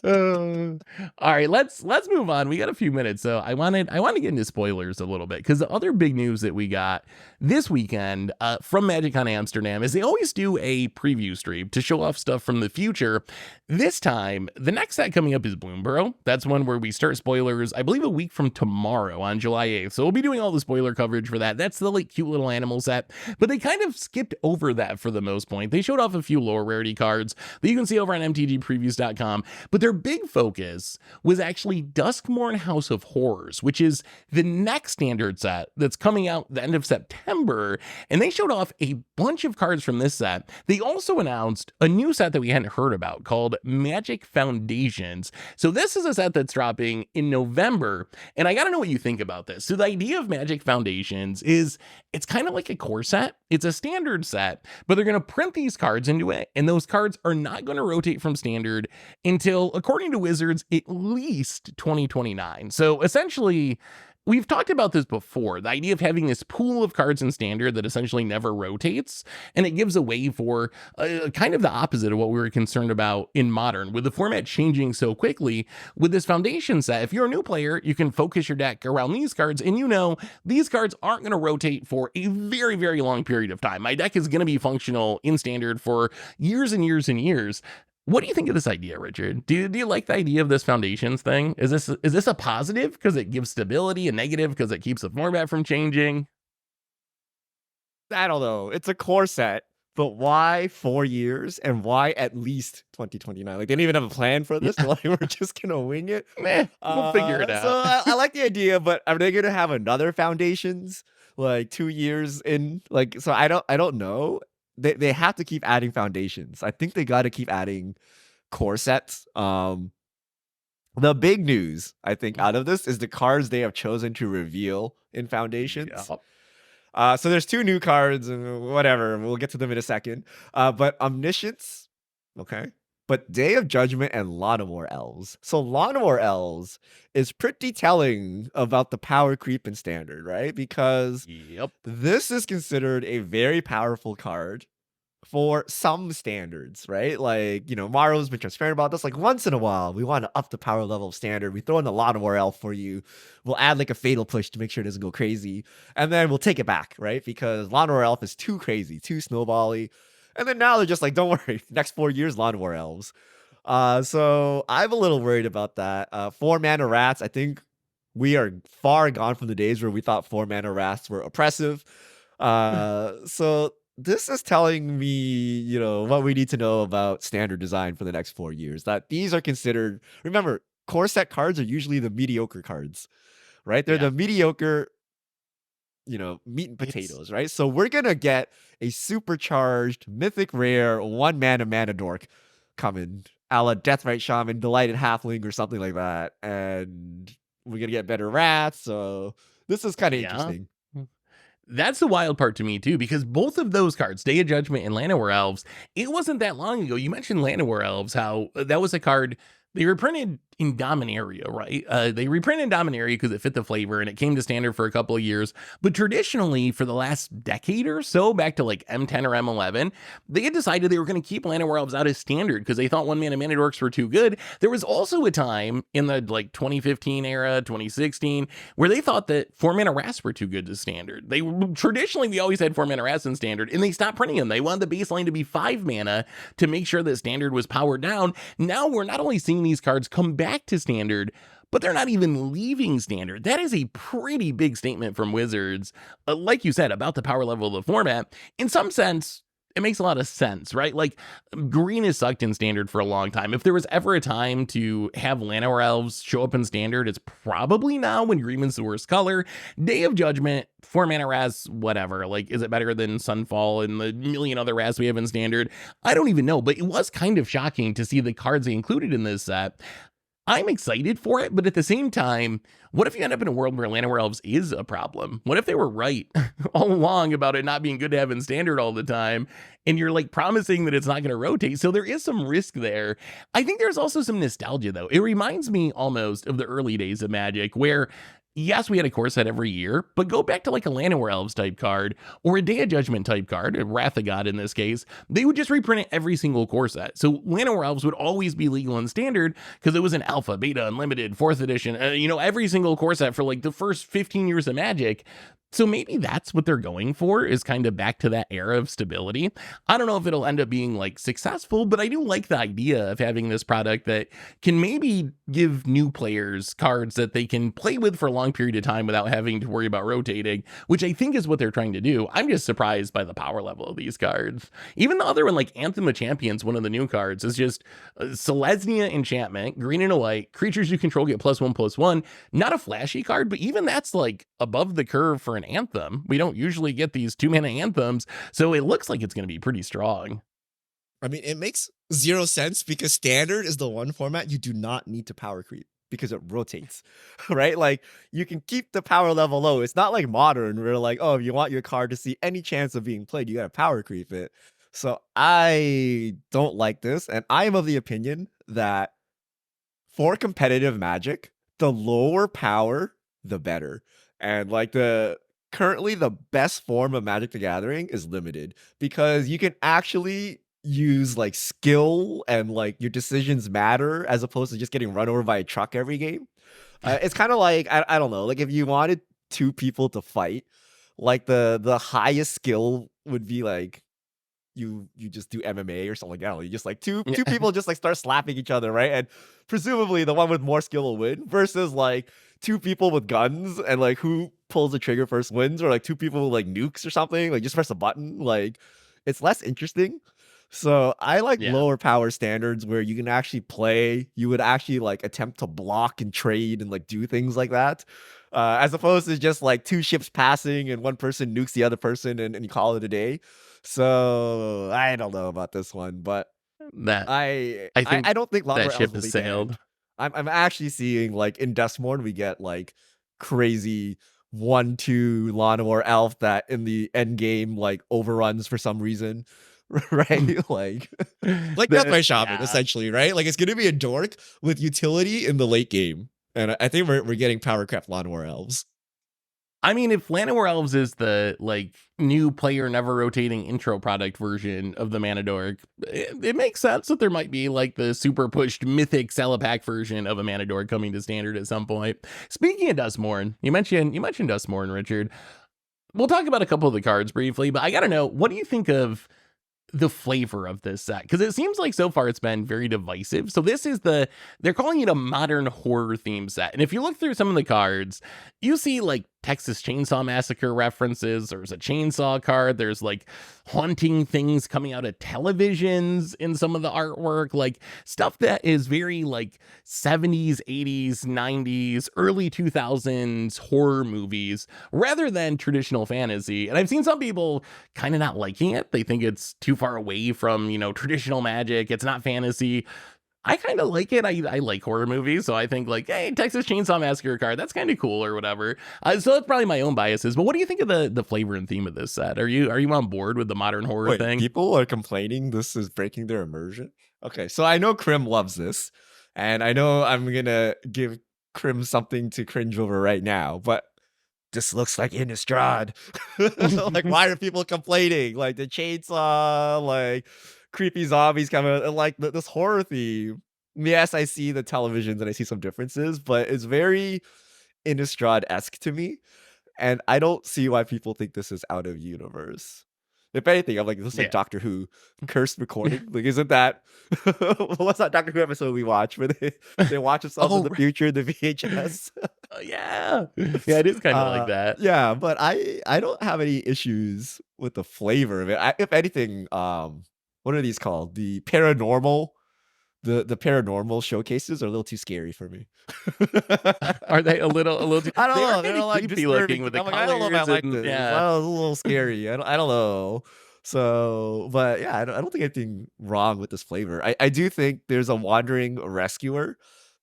Uh, all right, let's move on. We got a few minutes, so I want to get into spoilers a little bit because the other big news that we got this weekend from MagicCon Amsterdam is they always do a preview stream to show off stuff from the future. This time, the next set coming up is Bloomborough. That's one where we start spoilers, I believe, a week from tomorrow on July 8th. So we'll be doing all the spoiler coverage for that. That's the like cute little animal set, but they kind of skipped over that for the most point. They showed off a few lower rarity cards that you can see over on MTGPreviews.com. But their big focus was actually Duskmourn House of Horrors, which is the next standard set that's coming out the end of September. And they showed off a bunch of cards from this set. They also announced a new set that we hadn't heard about called Magic Foundations. So this is a set that's dropping in November. And I got to know what you think about this. So the idea of Magic Foundations is it's kind of like a core set. It's a standard set, but they're going to print these cards into it. And those cards are not going to rotate from standard until, according to Wizards, at least 2029. So essentially, we've talked about this before, the idea of having this pool of cards in standard that essentially never rotates, and it gives a way for kind of the opposite of what we were concerned about in modern, with the format changing so quickly. With this foundation set, if you're a new player, you can focus your deck around these cards, and these cards aren't going to rotate for a very, very long period of time. My deck is going to be functional in standard for years and years and years. What do you think of this idea, Richard? Do you like the idea of this foundations thing? Is this a positive because it gives stability, a negative because it keeps the format from changing? I don't know. It's a core set, but why 4 years and why at least 2029? Like they didn't even have a plan for this. Yeah. Like we're just gonna wing it. We'll figure it out. So I like the idea, but are they gonna have another foundations like 2 years in? Like so I don't know. They have to keep adding foundations. I think they got to keep adding core sets. The big news I think out of this is the cards they have chosen to reveal in foundations. So there's 2 new cards and whatever. We'll get to them in a second. But Omniscience, okay. But Day of Judgment and Lawnmower Elves. So Lawnmower Elves is pretty telling about the power creep in standard, right? Because Yep. this is considered a very powerful card for some standards, right? Like, Maro's been transparent about this. Like, once in a while, we want to up the power level of standard. We throw in a lot of more elf for you. We'll add like a fatal push to make sure it doesn't go crazy. And then we'll take it back, right? Because Lawnmower Elf is too crazy, too snowbally. And then now they're just like, don't worry, next 4 years, Lawnmower Elves. So I'm a little worried about that. 4-mana rats, I think we are far gone from the days where we thought 4-mana rats were oppressive. So this is telling me, what we need to know about standard design for the next 4 years. That these are considered, remember, core set cards are usually the mediocre cards, right? They're the mediocre, meat and It's potatoes, right? So we're gonna get a supercharged mythic rare 1 mana dork coming, a la Deathrite Shaman, Delighted Halfling, or something like that, and we're gonna get better wraths. So this is kind of yeah. interesting. That's the wild part to me too, because both of those cards, Day of Judgment and Llanowar Elves, it wasn't that long ago. You mentioned Llanowar Elves, how that was a card they reprinted in Dominaria, right? They reprinted Dominaria because it fit the flavor and it came to standard for a couple of years. But traditionally, for the last decade or so, back to like M10 or M11, they had decided they were going to keep Llanowar Elves out of standard because they thought 1 mana dorks were too good. There was also a time in the like 2015 era, 2016, where they thought that 4 mana Wraths were too good to standard. Traditionally, we always had 4 mana Wraths in standard, and they stopped printing them. They wanted the baseline to be 5 mana to make sure that standard was powered down. Now we're not only seeing these cards come back to standard, but they're not even leaving standard. That is a pretty big statement from Wizards, like you said, about the power level of the format. In some sense, it makes a lot of sense, right? Like, green is sucked in standard for a long time. If there was ever a time to have Llanowar Elves show up in standard, it's probably now when green is the worst color. Day of Judgment, 4 mana Raz, whatever. Like, is it better than Sunfall and the million other Raz we have in standard? I don't even know, but it was kind of shocking to see the cards they included in this set. I'm excited for it, but at the same time, what if you end up in a world where Llanowar Elves is a problem? What if they were right all along about it not being good to have in standard all the time, and you're like promising that it's not going to rotate? So there is some risk there. I think there's also some nostalgia, though. It reminds me almost of the early days of Magic, where yes, we had a core set every year, but go back to like a Llanowar Elves type card or a Day of Judgment type card, a Wrath of God in this case, they would just reprint it every single core set. So Llanowar Elves would always be legal in standard because it was an alpha, beta, unlimited, 4th edition, every single core set for like the first 15 years of Magic. So maybe that's what they're going for, is kind of back to that era of stability. I don't know if it'll end up being like successful, but I do like the idea of having this product that can maybe give new players cards that they can play with for a long period of time without having to worry about rotating, which I think is what they're trying to do. I'm just surprised by the power level of these cards. Even the other one, like Anthem of Champions, one of the new cards, is just Selesnya enchantment, green and a white, creatures you control get +1/+1. Not a flashy card, but even that's like above the curve for an Anthem. We don't usually get these 2 mana Anthems, so it looks like it's going to be pretty strong. I mean, it makes zero sense because standard is the one format you do not need to power creep because it rotates, right? Like, you can keep the power level low. It's not like modern where like, oh, if you want your card to see any chance of being played, you got to power creep it. So I don't like this, and I am of the opinion that for competitive Magic, the lower power, the better. And like currently the best form of Magic the Gathering is limited because you can actually use like skill and like your decisions matter as opposed to just getting run over by a truck every game. It's kind of like, I don't know, like if you wanted 2 people to fight, like the highest skill would be like you just do MMA or something like that. You just like two people just like start slapping each other, right? And presumably the one with more skill will win versus like 2 people with guns and like who pulls the trigger first wins, or like 2 people with like nukes or something, like just press a button. Like, it's less interesting. So I like lower power standards where you can actually play, you would actually like attempt to block and trade and like do things like that. As opposed to just like 2 ships passing and one person nukes the other person and you call it a day. So I don't know about this one, but I don't think that ship has sailed. I'm actually seeing like in Duskmourn we get like crazy 1/2 Llanowar Elf that in the end game like overruns for some reason. Right? like Deathrite Shaman, essentially, right? Like, it's gonna be a dork with utility in the late game. And I think we're getting powercraft Llanowar Elves. I mean, if Llanowar Elves is the like new player never rotating intro product version of the Mana Dork, it makes sense that there might be like the super pushed mythic Salapack version of a Mana Dork coming to standard at some point. Speaking of Duskmourn, you mentioned Duskmourn, Richard. We'll talk about a couple of the cards briefly, but I gotta know, what do you think of the flavor of this set? Because it seems like so far it's been very divisive. So this is they're calling it a modern horror theme set. And if you look through some of the cards, you see like Texas Chainsaw Massacre references. There's a chainsaw card. There's like haunting things coming out of televisions in some of the artwork, like stuff that is very like 70s, 80s, 90s, early 2000s horror movies rather than traditional fantasy. And I've seen some people kind of not liking it. They think it's too far away from, traditional magic. It's not fantasy. I kind of like it. I like horror movies, so I think like, hey, Texas Chainsaw Massacre card, that's kind of cool or whatever. So that's probably my own biases. But what do you think of the flavor and theme of this set? Are you on board with the modern horror thing? People are complaining this is breaking their immersion. Okay, so I know Krim loves this, and I know I'm gonna give Krim something to cringe over right now, but this looks like Innistrad. Like, why are people complaining? Like the chainsaw, like creepy zombies coming, like this horror theme. Yes, I see the televisions and I see some differences, but it's very Innistrad-esque to me. And I don't see why people think this is out of universe. If anything, I'm like, this is like Doctor Who cursed recording. Like, isn't that what's that Doctor Who episode we watch where they watch themselves in the future, the VHS? Yeah, it is kind of like that. Yeah, but I don't have any issues with the flavor of it. If anything, what are these called? The paranormal. The paranormal showcases are a little too scary for me. Are they a little too? I don't know. They're like creepy looking with the colors. I don't know if I like this. Yeah, It's a little scary. I don't know. So, but yeah, I don't think anything wrong with this flavor. I do think there's a wandering rescuer,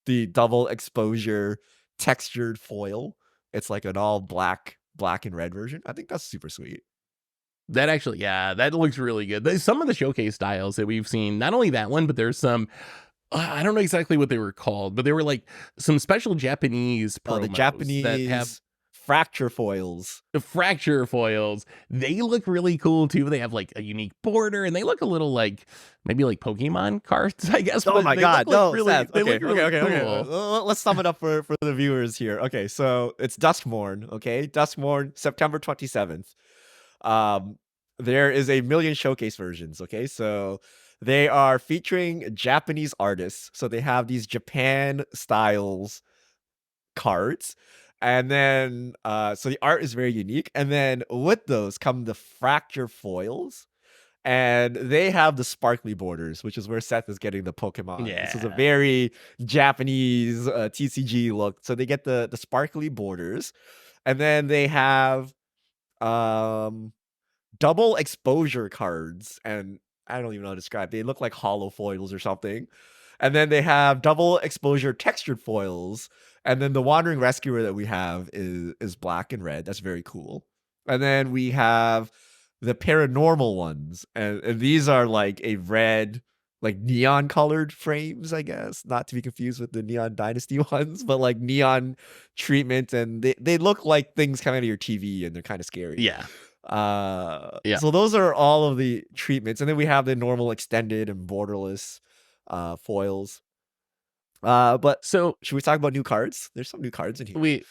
the double exposure textured foil. It's like an all black and red version. I think that's super sweet. that actually, that looks really good. Some of the showcase styles that we've seen, not only that one, but there's some. I don't know exactly what they were called, but they were like some special Japanese promos the Japanese that have fracture foils. the fracture foils. They look really cool too. They have like a unique border, and they look a little like maybe like Pokemon cards, I guess. Oh my god, no, really, okay. Let's sum it up for the viewers here. Okay, so it's Duskmourn. Okay, Duskmourn, September 27th. There is a million showcase versions. Okay, so they are featuring Japanese artists. So they have these Japan styles cards. And then, so the art is very unique. And then with those come the fracture foils. And they have the sparkly borders, which is where Seth is getting the Pokemon. Yeah. This is a very Japanese TCG look. So they get the sparkly borders. And then they have double exposure cards. And I don't even know how to describe. They look like hollow foils or something. And then they have double exposure textured foils. And then the Wandering Rescuer that we have is black and red. That's very cool. And then we have the paranormal ones. And these are like a red, like neon colored frames, I guess. Not to be confused with the Neon Dynasty ones, but like neon treatment. And they look like things coming out of your TV and they're kind of scary. Yeah. So those are all of the treatments. And then we have the normal extended and borderless foils. But so should we talk about new cards? There's some new cards in here.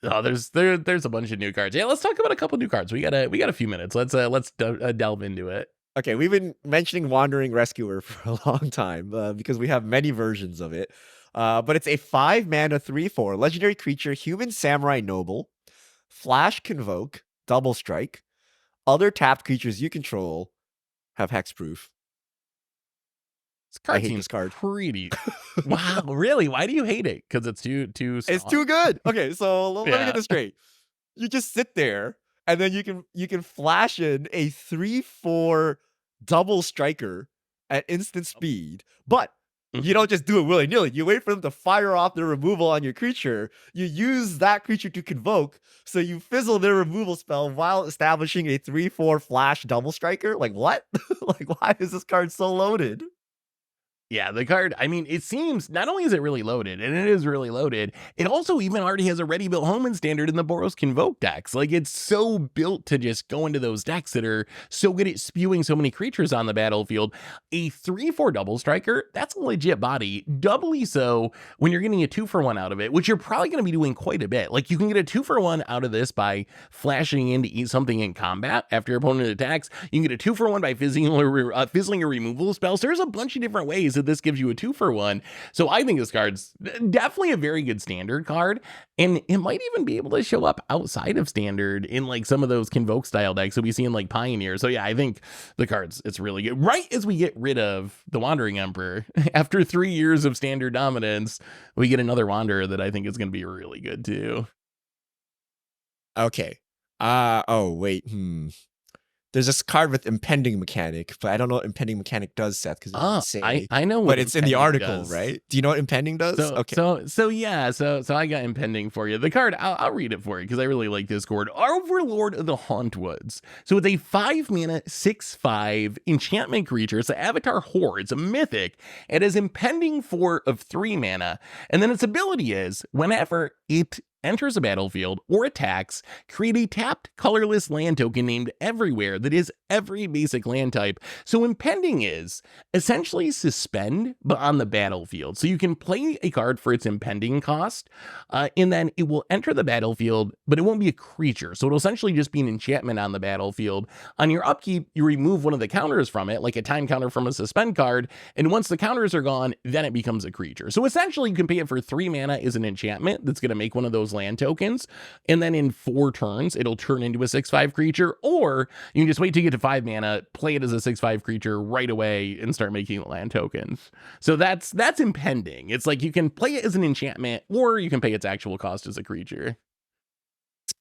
There's a bunch of new cards. Yeah, let's talk about a couple new cards. We got a few minutes. Let's delve into it. Okay, we've been mentioning Wandering Rescuer for a long time because we have many versions of it. But it's a 5-mana 3/4 legendary creature, human samurai noble, flash convoke, double strike. Other tapped creatures you control have hexproof. This card I hate seems this card. pretty. Wow, really? Why do you hate it? Because it's too strong? It's too good. Okay, so let me get this straight. You just sit there, and then you can flash in a 3/4 double striker at instant speed, but you don't just do it willy-nilly. You wait for them to fire off their removal on your creature. You use that creature to convoke, so you fizzle their removal spell while establishing a 3/4 flash double striker. Like, what? Like, why is this card so loaded? Yeah, the card, I mean, it seems, not only is it really loaded, and it is really loaded, it also even already has a ready-built home and standard in the Boros Convoke decks. Like, it's so built to just go into those decks that are so good at spewing so many creatures on the battlefield. A 3/4 double striker, that's a legit body. Doubly so when you're getting a 2-for-1 out of it, which you're probably going to be doing quite a bit. Like, you can get a 2-for-1 out of this by flashing in to eat something in combat after your opponent attacks. You can get a 2-for-1 by fizzling a removal spell. So there's a bunch of different ways so this gives you a 2-for-1. So I think this card's definitely a very good standard card, and it might even be able to show up outside of standard in like some of those Convoke style decks that we see in like Pioneer. So yeah, I think the cards, it's really good. Right as we get rid of the Wandering Emperor, after 3 years of standard dominance, we get another Wanderer that I think is going to be really good too. Okay. Oh, wait. There's this card with impending mechanic, but I don't know what impending mechanic does, Seth, because it doesn't say. I know what but it's in the impending article, does. right? Do you know what impending does? Okay. So I got impending for you. The card, I'll read it for you because I really like this card. Overlord of the Hauntwoods. So it's a 5-mana 6/5 enchantment creature. It's an Avatar Horde. It's a mythic. It has impending 4 of 3 mana, and then its ability is whenever it enters a battlefield or attacks, create a tapped colorless land token named Everywhere that is every basic land type. So impending is essentially suspend, but on the battlefield. So you can play a card for its impending cost, and then it will enter the battlefield, but it won't be a creature. So it'll essentially just be an enchantment on the battlefield. On your upkeep, you remove one of the counters from it, like a time counter from a suspend card, and once the counters are gone, then it becomes a creature. So essentially you can pay it for 3 mana as an enchantment that's going to make one of those land tokens, and then in 4 turns it'll turn into a 6/5 creature, or you can just wait to get to 5 mana, play it as a 6/5 creature right away, and start making land tokens. So that's impending. It's like you can play it as an enchantment, or you can pay its actual cost as a creature.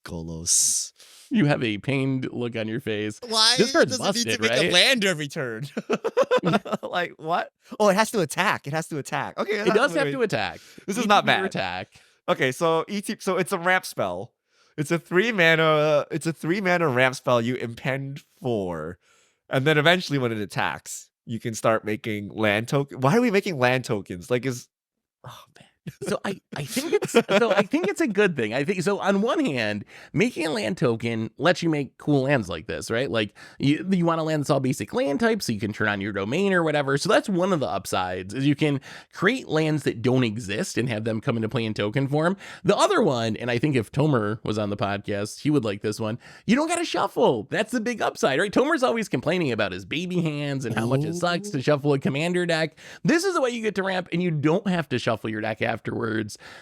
Golos. You have a pained look on your face. Why This card's does it need to busted, make right? a land every turn? Like, what? Oh, it has to attack. It has to attack. Okay. It does have to attack. This is not ETB bad. Attack. Okay, so so it's a ramp spell. It's a 3-mana. It's a 3-mana ramp spell. You impend 4, and then eventually, when it attacks, you can start making land token. Why are we making land tokens? Like, oh man. So I think it's a good thing. I think so. On one hand, making a land token lets you make cool lands like this, right? Like you want a land that's all basic land types, so you can turn on your domain or whatever. So that's one of the upsides, is you can create lands that don't exist and have them come into play in token form. The other one, and I think if Tomer was on the podcast, he would like this one. You don't got to shuffle. That's the big upside, right? Tomer's always complaining about his baby hands and how much it sucks to shuffle a commander deck. This is the way you get to ramp, and you don't have to shuffle your deck afterwards.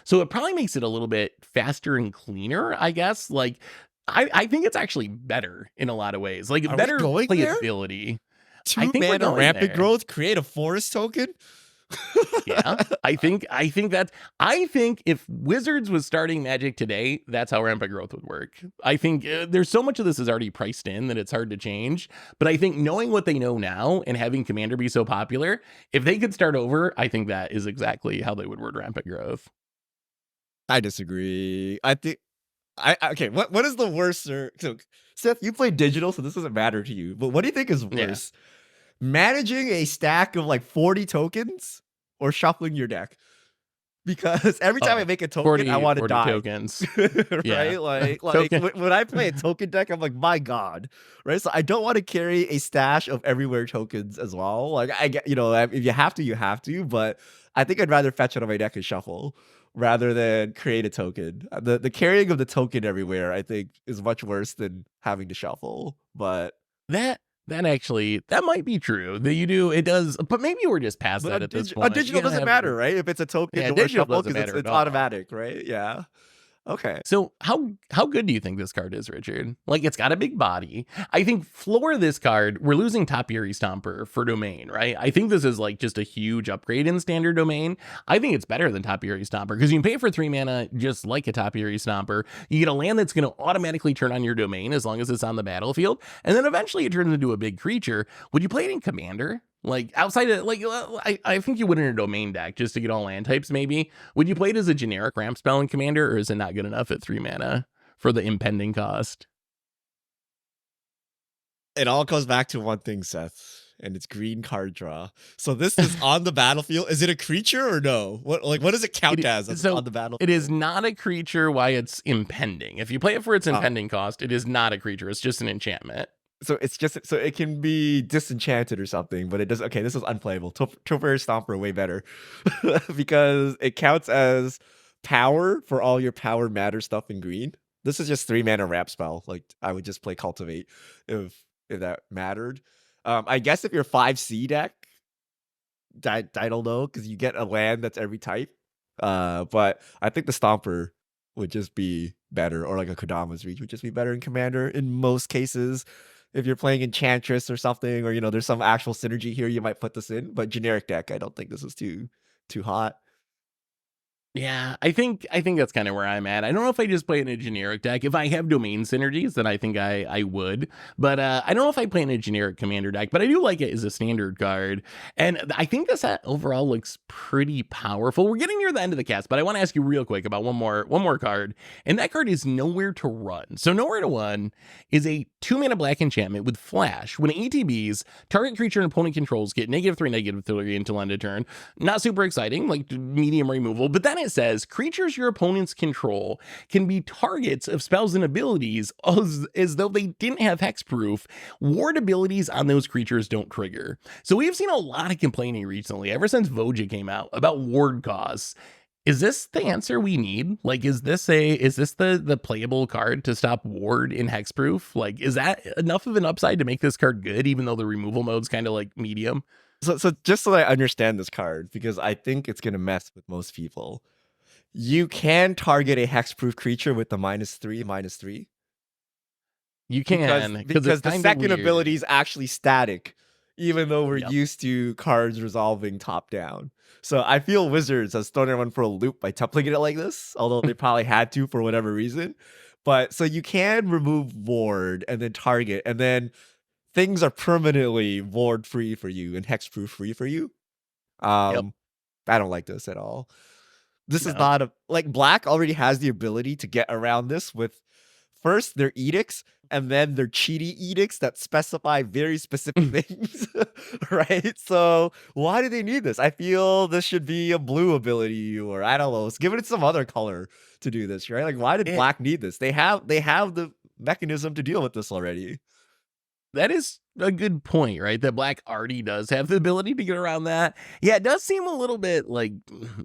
So it probably makes it a little bit faster and cleaner, I guess. Like, I think it's actually better in a lot of ways. Like, better playability. 2-mana rampant growth, create a forest token. Yeah, I think if Wizards was starting Magic today, that's how rampant growth would work. I think there's so much of this is already priced in that it's hard to change. But I think knowing what they know now and having Commander be so popular, if they could start over, I think that is exactly how they would word rampant growth. I disagree. I think okay. What is the worst? So Seth, you play digital, so this doesn't matter to you. But what do you think is worse? Yeah. Managing a stack of like 40 tokens or shuffling your deck? Because every time I make a token, I want to die. Tokens. Right? Yeah. Like when I play a token deck, I'm like, my God. Right? So I don't want to carry a stash of everywhere tokens as well. Like I get, if you have to, you have to. But I think I'd rather fetch out of my deck and shuffle rather than create a token. The carrying of the token everywhere, I think, is much worse than having to shuffle. But that might be true. That you do, it does, but maybe we're just past that at this point. A digital doesn't matter, right? If it's a token, yeah, digital doesn't matter. It's automatic, right? Yeah. Okay. So how good do you think this card is, Richard? Like, it's got a big body. I think floor this card, we're losing Topiary Stomper for domain, right? I think this is like just a huge upgrade in standard domain. I think it's better than Topiary Stomper because you can pay for 3 mana just like a Topiary Stomper. You get a land that's going to automatically turn on your domain as long as it's on the battlefield, and then eventually it turns into a big creature. Would you play it in Commander? Like, outside of, like, I think you would in a domain deck just to get all land types, maybe. Would you play it as a generic ramp spell in Commander, or is it not good enough at 3 mana for the impending cost? It all comes back to one thing, Seth, and it's green card draw. So this is on the battlefield. Is it a creature or no? What does it count as on the battlefield? It is not a creature while it's impending. If you play it for its impending cost, it is not a creature. It's just an enchantment. So it's just, so it can be disenchanted or something, but it does. Okay, this is unplayable. Topiary Stomper way better because it counts as power for all your power matter stuff in green. This is just 3 mana ramp spell. Like, I would just play Cultivate if that mattered. I guess if you're 5C deck, I don't know, because you get a land that's every type. But I think the Stomper would just be better, or like a Kodama's Reach would just be better in Commander in most cases. If you're playing Enchantress or something, or there's some actual synergy here, you might put this in. But generic deck, I don't think this is too hot. Yeah, I think that's kind of where I'm at. I don't know if I just play in a generic deck. If I have domain synergies, then I think I would. But I don't know if I play in a generic commander deck, but I do like it as a standard card. And I think this set overall looks pretty powerful. We're getting near the end of the cast, but I want to ask you real quick about one more card. And that card is Nowhere to Run. So Nowhere to Run is a 2-mana black enchantment with flash. When it ETBs, target creature and opponent controls get -3/-3 until end of turn. Not super exciting, like medium removal, but then it says creatures your opponents control can be targets of spells and abilities as though they didn't have hexproof. Ward abilities on those creatures don't trigger. So we've seen a lot of complaining recently, ever since Voja came out, about ward costs. Is this the answer we need? Like, is this the playable card to stop ward in hexproof? Like, is that enough of an upside to make this card good, even though the removal mode's kind of like medium? So just so I understand this card, because I think it's gonna mess with most people. You can target a hexproof creature with the -3/-3. You can, because the second weird. ability is actually static, even though we're used to cards resolving top down. So I feel Wizards has thrown everyone for a loop by templating it like this, although they probably had to for whatever reason. But so you can remove ward and then target, and then things are permanently ward free for you and hexproof free for you. I don't like this at all. This is not like black already has the ability to get around this with first their edicts and then their cheaty edicts that specify very specific things, right? So why do they need this? I feel this should be a blue ability, or I don't know, let's give it some other color to do this, right? Like, why did black need this? They have the mechanism to deal with this already. That is a good point, right? That black already does have the ability to get around that. Yeah, it does seem a little bit like,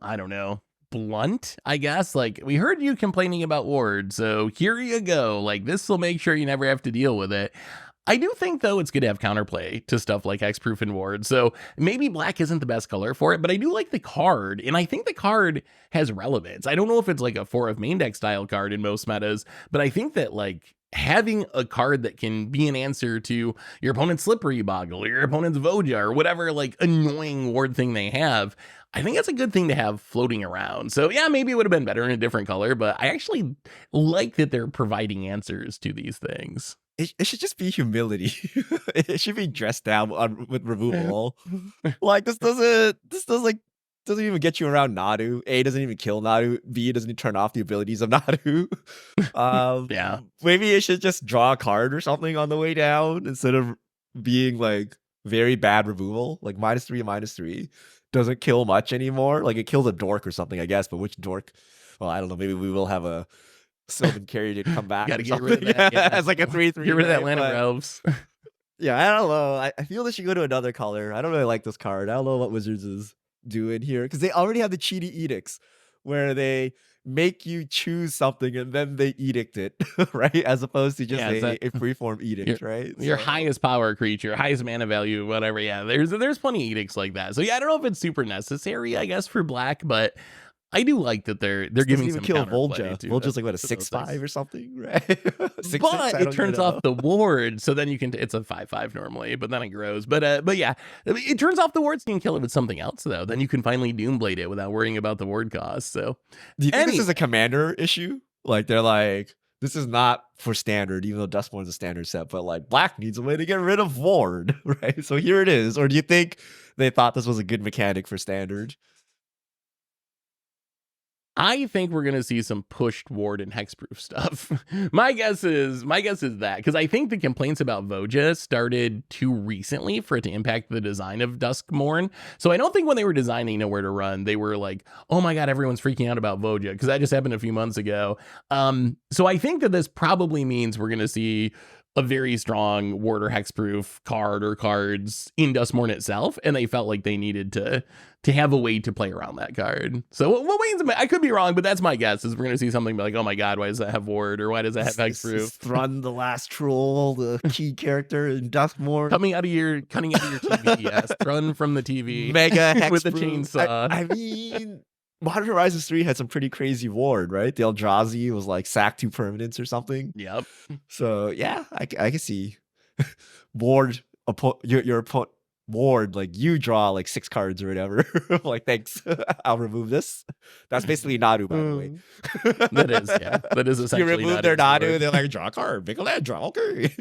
I don't know, blunt, I guess. Like, we heard you complaining about ward, so here you go. Like, this will make sure you never have to deal with it. I do think, though, it's good to have counterplay to stuff like hexproof and ward, so maybe black isn't the best color for it, but I do like the card, and I think the card has relevance. I don't know if it's like a 4 of main deck style card in most metas, but I think that, like, having a card that can be an answer to your opponent's Slippery Boggle or your opponent's Voja or whatever like annoying ward thing they have, I think that's a good thing to have floating around. So yeah, maybe it would have been better in a different color, but I actually like that they're providing answers to these things. It should just be humility. It should be dressed down with removal. Like, this doesn't even get you around Nadu. A doesn't even kill Nadu. B doesn't even turn off the abilities of Nadu. Yeah. Maybe it should just draw a card or something on the way down instead of being like very bad removal. Like -3/-3 doesn't kill much anymore. Like, it kills a dork or something, I guess. But which dork? Well, I don't know. Maybe we will have a Sylvan Carrier to come back. Gotta get rid of that. Yeah. As like a 3/3. Get rid of that land of elves. Yeah, I don't know. I feel they should go to another color. I don't really like this card. I don't know what Wizards is doing here, because they already have the cheaty edicts where they make you choose something and then they edict it, right? As opposed to just a freeform edict, right? Your highest power creature, highest mana value, whatever. Yeah, there's plenty of edicts like that. So yeah, I don't know if it's super necessary, I guess, for black, but I do like that they're giving some kill counterplay Volja. Volja's like what, a 6/5 or something, right? 6/6, but it turns off the ward, so then you can. It's a 5/5 normally, but then it grows. But yeah, it turns off the ward, so you can kill it with something else though. Then you can finally Doomblade it without worrying about the ward cost. So, do you think this is a commander issue? Like, they're like, this is not for standard, even though Duskmourn's a standard set, but like black needs a way to get rid of ward, right? So here it is. Or do you think they thought this was a good mechanic for standard? I think we're gonna see some pushed ward and hexproof stuff. My guess is that, because I think the complaints about Voja started too recently for it to impact the design of Duskmourn. So I don't think when they were designing Nowhere to Run, they were like, oh my god, everyone's freaking out about Voja, because that just happened a few months ago. So I think that this probably means we're gonna see a very strong ward or hexproof card or cards in Duskmourn itself, and they felt like they needed to have a way to play around that card. So we'll wait. I could be wrong, but that's my guess. Is we're gonna see something like, oh my god, why does that have ward, or why does that have hexproof? Thrun, the last troll, the key character in Duskmourn, cutting out of your TV. Yes, Thrun from the TV, mega hexproof with the chainsaw. I mean, Modern Horizons 3 had some pretty crazy ward, right? The Eldrazi was like sack 2 permanents or something. Yep. So yeah, I can see ward your opponent ward, like you draw like 6 cards or whatever. Like, thanks, I'll remove this. That's basically Nadu, by the way. That is, yeah. That is essentially you remove their Nadu, they're like, draw a card, pick a land, draw, okay.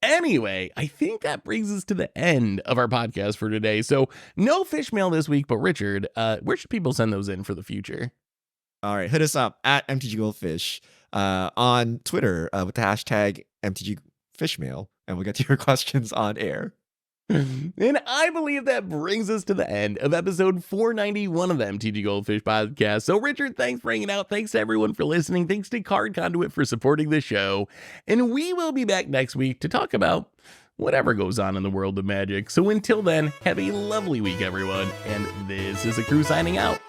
Anyway, I think that brings us to the end of our podcast for today. So no fish mail this week, but Richard, where should people send those in for the future? All right, hit us up at MTGGoldfish on Twitter with the hashtag MTGFishmail, and we'll get to your questions on air. And I believe that brings us to the end of episode 491 of the MTG Goldfish podcast. So Richard, thanks for hanging out. Thanks to everyone for listening. Thanks to Card Conduit for supporting the show. And we will be back next week to talk about whatever goes on in the world of Magic. So until then, have a lovely week, everyone. And this is a crew signing out.